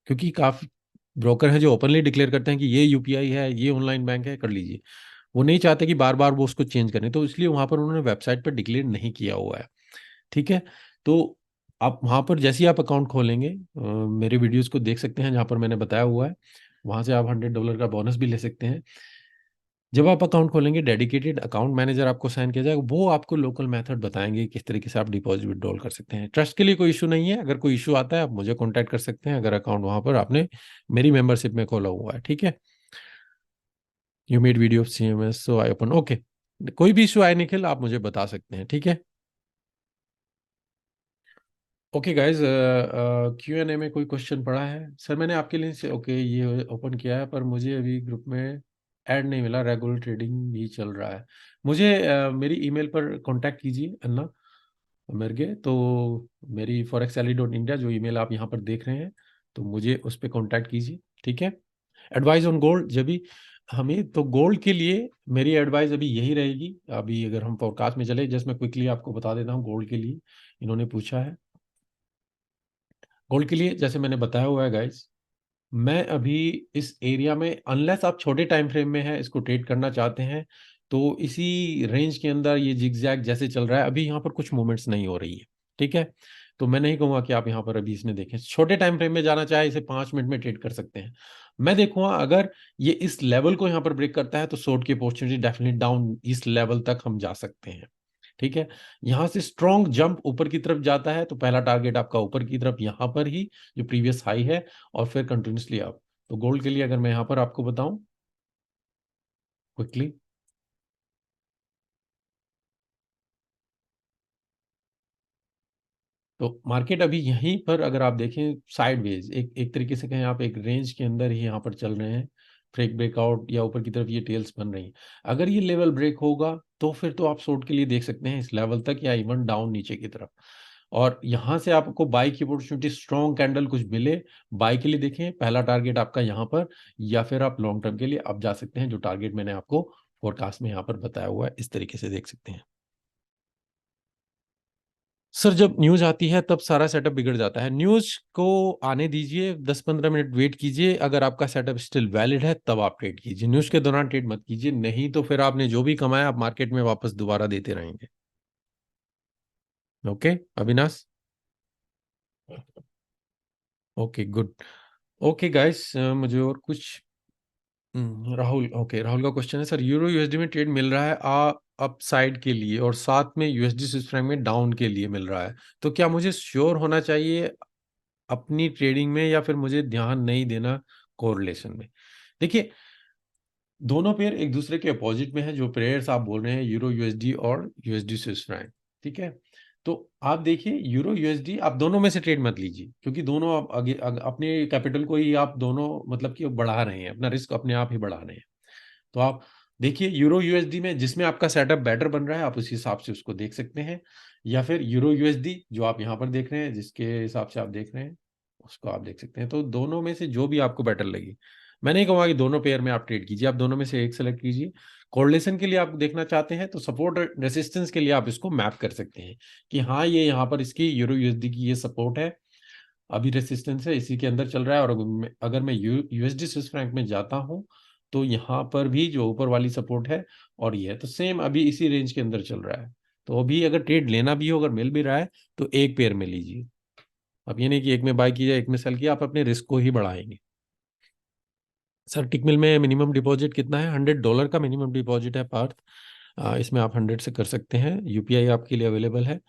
क्योंकि काफ़ी ब्रोकर हैं जो ओपनली डिक्लेयर करते हैं कि ये यूपीआई है, ये ऑनलाइन बैंक है, कर लीजिए। वो नहीं चाहते कि बार बार वो उसको चेंज करें, तो इसलिए वहां पर उन्होंने वेबसाइट पर डिक्लेयर नहीं किया हुआ है। ठीक है। तो आप वहां पर जैसे ही आप अकाउंट खोलेंगे, मेरे वीडियोस को देख सकते हैं जहां पर मैंने बताया हुआ है, वहां से आप $100 का बोनस भी ले सकते हैं। जब आप अकाउंट खोलेंगे, डेडिकेटेड अकाउंट मैनेजर आपको साइन किया जाएगा, वो आपको लोकल मेथड बताएंगे किस तरीके से आप डिपॉजिट विड्रॉल कर सकते हैं। ट्रस्ट के लिए कोई इशू नहीं है। अगर कोई इशू आता है आप मुझे कॉन्टैक्ट कर सकते हैं, अगर अकाउंट वहां पर आपने मेरी मेंबरशिप में खोला हुआ है। ठीक है। You made video of CMS so I open, okay. कोई भी इशू आए निखिल, आप मुझे बता सकते हैं। ठीक है। Okay guys, Q N A में कोई क्वेश्चन पड़ा है? सर मैंने आपके लिए से ओके ये ओपन किया है, पर मुझे अभी ग्रुप में ऐड नहीं मिला। रेगुलर ट्रेडिंग भी चल रहा है। मुझे मेरी ईमेल पर कांटेक्ट कीजिए अन्ना मेरगे। तो मेरी forex.ally.india जो ईमेल आप यहाँ पर देख रहे हैं, तो मुझे उस पर कांटेक्ट कीजिए। ठीक है। एडवाइस ऑन गोल्ड, जब भी हमें तो गोल्ड के लिए मेरी एडवाइस अभी यही रहेगी। अभी अगर हम फोरकास्ट में चले, जस्ट मैं क्विकली आपको बता देता हूँ गोल्ड के लिए। इन्होंने पूछा है गोल्ड के लिए, जैसे मैंने बताया हुआ है गाइस, मैं अभी इस एरिया में, अनलेस आप छोटे टाइम फ्रेम में है इसको ट्रेड करना चाहते हैं, तो इसी रेंज के अंदर ये जिगजैग जैसे चल रहा है, अभी यहाँ पर कुछ मूवमेंट्स नहीं हो रही है। ठीक है। तो मैं नहीं कहूंगा कि आप यहाँ पर अभी इसमें देखें। छोटे टाइम फ्रेम में जाना चाहे, इसे 5 मिनट में ट्रेड कर सकते हैं। मैं देखूंगा अगर ये इस लेवल को यहाँ पर ब्रेक करता है, तो शॉर्ट की अपॉर्चुनिटी डेफिनेटली डाउन इस लेवल तक हम जा सकते हैं। ठीक है। यहां से स्ट्रॉन्ग जंप ऊपर की तरफ जाता है, तो पहला टारगेट आपका ऊपर की तरफ यहां पर ही, जो प्रीवियस हाई है, और फिर कंटिन्यूसली अप। तो गोल्ड के लिए अगर मैं यहाँ पर आपको बताऊं क्विकली, तो मार्केट अभी यहीं पर अगर आप देखें साइडवेज, एक एक तरीके से कहें आप, एक रेंज के अंदर ही यहाँ पर चल रहे हैं। ब्रेक ब्रेकआउट या ऊपर की तरफ ये टेल्स बन रही हैं। अगर ये लेवल ब्रेक होगा, तो फिर तो आप शॉर्ट के लिए देख सकते हैं इस लेवल तक, या इवन डाउन नीचे की तरफ। और यहाँ से आपको बाई की अपॉर्चुनिटी, स्ट्रॉन्ग कैंडल कुछ मिले, बाई के लिए देखें। पहला टारगेट आपका यहाँ पर, या फिर आप लॉन्ग टर्म के लिए आप जा सकते हैं, जो टारगेट मैंने आपको फोरकास्ट में यहाँ पर बताया हुआ है, इस तरीके से देख सकते हैं। सर जब न्यूज आती है तब सारा सेटअप बिगड़ जाता है। न्यूज को आने दीजिए, 10-15 मिनट वेट कीजिए। अगर आपका सेटअप स्टिल वैलिड है तब आप ट्रेड कीजिए। न्यूज के दौरान ट्रेड मत कीजिए, नहीं तो फिर आपने जो भी कमाया आप मार्केट में वापस दोबारा देते रहेंगे। Okay Avinash. Okay good. Okay guys, मुझे और कुछ, राहुल, ओके राहुल का क्वेश्चन है, सर यूरो यूएसडी में ट्रेड मिल रहा है अप साइड के लिए, और साथ में यूएसडी स्विस फ्रैंक में डाउन के लिए मिल रहा है, तो क्या मुझे श्योर होना चाहिए अपनी ट्रेडिंग में, या फिर मुझे ध्यान नहीं देना कोरिलेशन में? देखिए, दोनों पेयर एक दूसरे के अपोजिट में है, जो पेयर्स आप बोल रहे हैं, यूरो यूएसडी और यूएसडी स्विस फ्रैंक। ठीक है। तो आप देखिए, यूरो यूएसडी आप दोनों में से ट्रेड मत लीजिए, क्योंकि दोनों आप अपने कैपिटल को ही आप दोनों मतलब कि बढ़ा रहे हैं, अपना रिस्क अपने आप ही बढ़ा रहे हैं। तो आप देखिए यूरो यूएसडी में, जिसमें आपका सेटअप बेटर बन रहा है, आप उस हिसाब से उसको देख सकते हैं। या फिर यूरो यूएसडी जो आप यहाँ पर देख रहे हैं, जिसके हिसाब से आप देख रहे हैं, उसको आप देख सकते हैं। तो दोनों में से जो भी आपको बेटर लगे, मैं नहीं कहूँगा कि दोनों पेयर में आप ट्रेड कीजिए, आप दोनों में से एक सेलेक्ट कीजिए। कोरिलेशन के लिए आप देखना चाहते हैं, तो सपोर्ट रेसिस्टेंस के लिए आप इसको मैप कर सकते हैं कि हाँ, ये यहाँ पर इसकी यूरो यूएसडी की ये सपोर्ट है, अभी रेसिस्टेंस है, इसी के अंदर चल रहा है। और अगर मैं यूएसडी स्विस फ्रैंक में जाता हूँ, तो यहाँ पर भी जो ऊपर वाली सपोर्ट है और ये है, तो सेम अभी इसी रेंज के अंदर चल रहा है। तो अभी अगर ट्रेड लेना भी हो, अगर मिल भी रहा है, तो एक पेयर में लीजिए। अब ये नहीं कि एक में बाय किया एक में सेल किया, आप अपने रिस्क को ही बढ़ाएंगे। सर टिकमिल में मिनिमम डिपॉजिट कितना है? $100 का मिनिमम डिपॉजिट है पार्थ। इसमें आप 100 से कर सकते हैं, यूपीआई आपके लिए अवेलेबल है।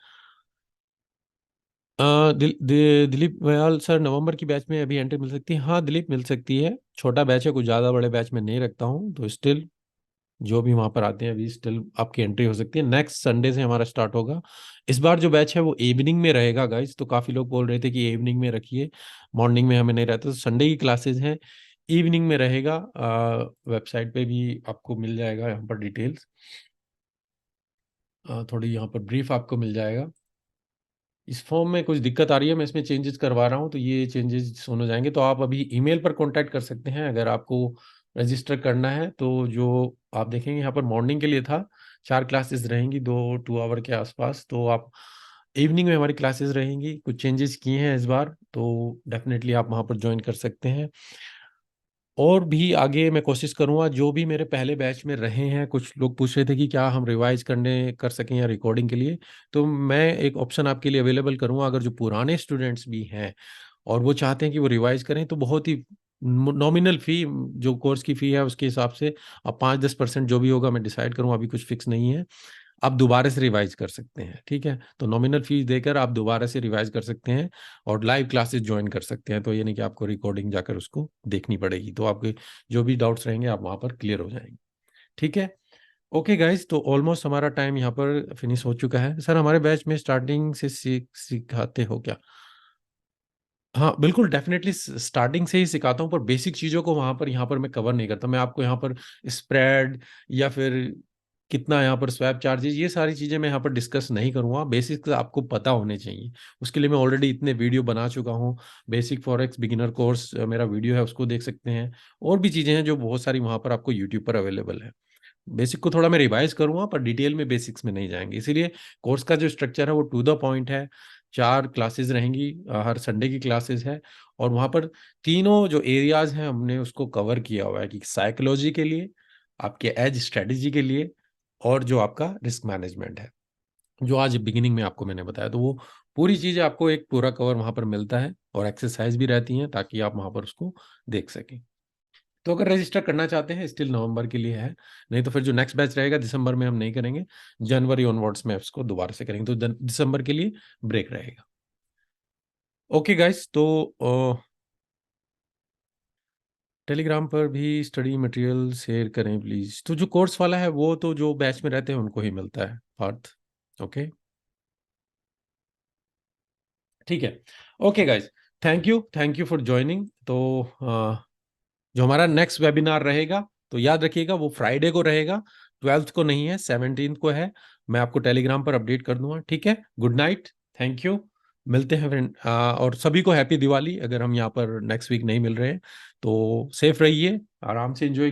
दिलीप वयाल, सर नवंबर की बैच में अभी एंट्री मिल सकती है? हाँ दिलीप, मिल सकती है। छोटा बैच है, कुछ ज़्यादा बड़े बैच में नहीं रखता हूँ, तो स्टिल जो भी वहाँ पर आते हैं अभी स्टिल आपकी एंट्री हो सकती है। नेक्स्ट संडे से हमारा स्टार्ट होगा। इस बार जो बैच है वो इवनिंग में रहेगा गाइस, तो काफ़ी लोग बोल रहे थे कि इवनिंग में रखिए, मॉर्निंग में हमें नहीं रहता, तो संडे की क्लासेस हैं, इवनिंग में रहेगा। वेबसाइट पे भी आपको मिल जाएगा यहाँ पर डिटेल्स, थोड़ी यहाँ पर ब्रीफ आपको मिल जाएगा। इस फॉर्म में कुछ दिक्कत आ रही है, मैं इसमें चेंजेस करवा रहा हूँ, तो ये चेंजेस हो जाएंगे। तो आप अभी ईमेल पर कांटेक्ट कर सकते हैं अगर आपको रजिस्टर करना है। तो जो आप देखेंगे यहाँ पर मॉर्निंग के लिए था, 4 क्लासेस रहेंगी, 2 आवर के आसपास। तो आप इवनिंग में हमारी क्लासेस रहेंगी, कुछ चेंजेस किए हैं इस बार, तो डेफिनेटली आप वहाँ पर ज्वाइन कर सकते हैं। और भी आगे मैं कोशिश करूंगा, जो भी मेरे पहले बैच में रहे हैं, कुछ लोग पूछ रहे थे कि क्या हम रिवाइज करने कर सकें या रिकॉर्डिंग के लिए, तो मैं एक ऑप्शन आपके लिए अवेलेबल करूंगा। अगर जो पुराने स्टूडेंट्स भी हैं और वो चाहते हैं कि वो रिवाइज करें, तो बहुत ही नॉमिनल फी, जो कोर्स की फी है उसके हिसाब से अब 5-10% जो भी होगा मैं डिसाइड करूँ, अभी कुछ फिक्स नहीं है, आप दोबारा से रिवाइज कर सकते हैं। ठीक है, तो नॉमिनल फीस देकर आप दोबारा से रिवाइज कर सकते हैं और लाइव क्लासेस ज्वाइन कर सकते हैं। तो ये नहीं कि आपको रिकॉर्डिंग जाकर उसको देखनी पड़ेगी, तो आपके जो भी डाउट्स रहेंगे आप वहाँ पर क्लियर हो जाएंगे। ठीक है, ओके गाइज, तो ऑलमोस्ट हमारा टाइम यहाँ पर फिनिश हो चुका है। सर हमारे बैच में स्टार्टिंग से सिखाते हो क्या? हाँ बिल्कुल, डेफिनेटली स्टार्टिंग से ही सिखाता हूँ, पर बेसिक चीज़ों को वहाँ पर यहाँ पर मैं कवर नहीं करता। मैं आपको यहाँ पर स्प्रेड या फिर कितना यहाँ पर स्वैप चार्जेस, ये सारी चीज़ें मैं यहाँ पर डिस्कस नहीं करूँगा। बेसिक्स आपको पता होने चाहिए, उसके लिए मैं ऑलरेडी इतने वीडियो बना चुका हूँ। बेसिक फॉरेक्स बिगिनर कोर्स मेरा वीडियो है, उसको देख सकते हैं। और भी चीज़ें हैं जो बहुत सारी वहाँ पर आपको यूट्यूब पर अवेलेबल है। बेसिक को थोड़ा मैं रिवाइज करूंगा, पर डिटेल में बेसिक्स में नहीं जाएंगे। इसीलिए कोर्स का जो स्ट्रक्चर है वो टू द पॉइंट है। 4 क्लासेस रहेंगी, हर संडे की क्लासेस है। और वहाँ पर तीनों जो एरियाज हैं हमने उसको कवर किया हुआ है, कि साइकोलॉजी के लिए, आपके एज स्ट्रेटेजी के लिए, और जो आपका रिस्क मैनेजमेंट है, जो आज बिगिनिंग में आपको मैंने बताया, तो वो पूरी चीज़ें आपको एक पूरा कवर वहाँ पर मिलता है, और एक्सरसाइज भी रहती हैं ताकि आप वहाँ पर उसको देख सकें। तो अगर रजिस्टर करना चाहते हैं, स्टिल नवंबर के लिए है, नहीं तो फिर जो नेक्स्ट बैच रहेगा दिसंबर में हम नहीं करेंगे, जनवरी ऑनवर्ड्स में उसको दोबारा से करेंगे, तो दिसंबर के लिए ब्रेक रहेगा। ओके गाइस, तो टेलीग्राम पर भी स्टडी मटेरियल शेयर करें प्लीज। तो जो कोर्स वाला है वो तो जो बैच में रहते हैं उनको ही मिलता है, पार्थ। ओके, ठीक है। Okay guys, thank you for joining. तो जो हमारा नेक्स्ट वेबिनार रहेगा, तो याद रखिएगा वो फ्राइडे को रहेगा, 12th को नहीं है, 17th को है। मैं आपको टेलीग्राम पर अपडेट कर दूंगा। ठीक है, गुड नाइट, थैंक यू, मिलते हैं फ्रेंड। और सभी को हैप्पी दिवाली, अगर हम यहाँ पर नेक्स्ट वीक नहीं मिल रहे हैं तो। सेफ रहिए, आराम से एंजॉय।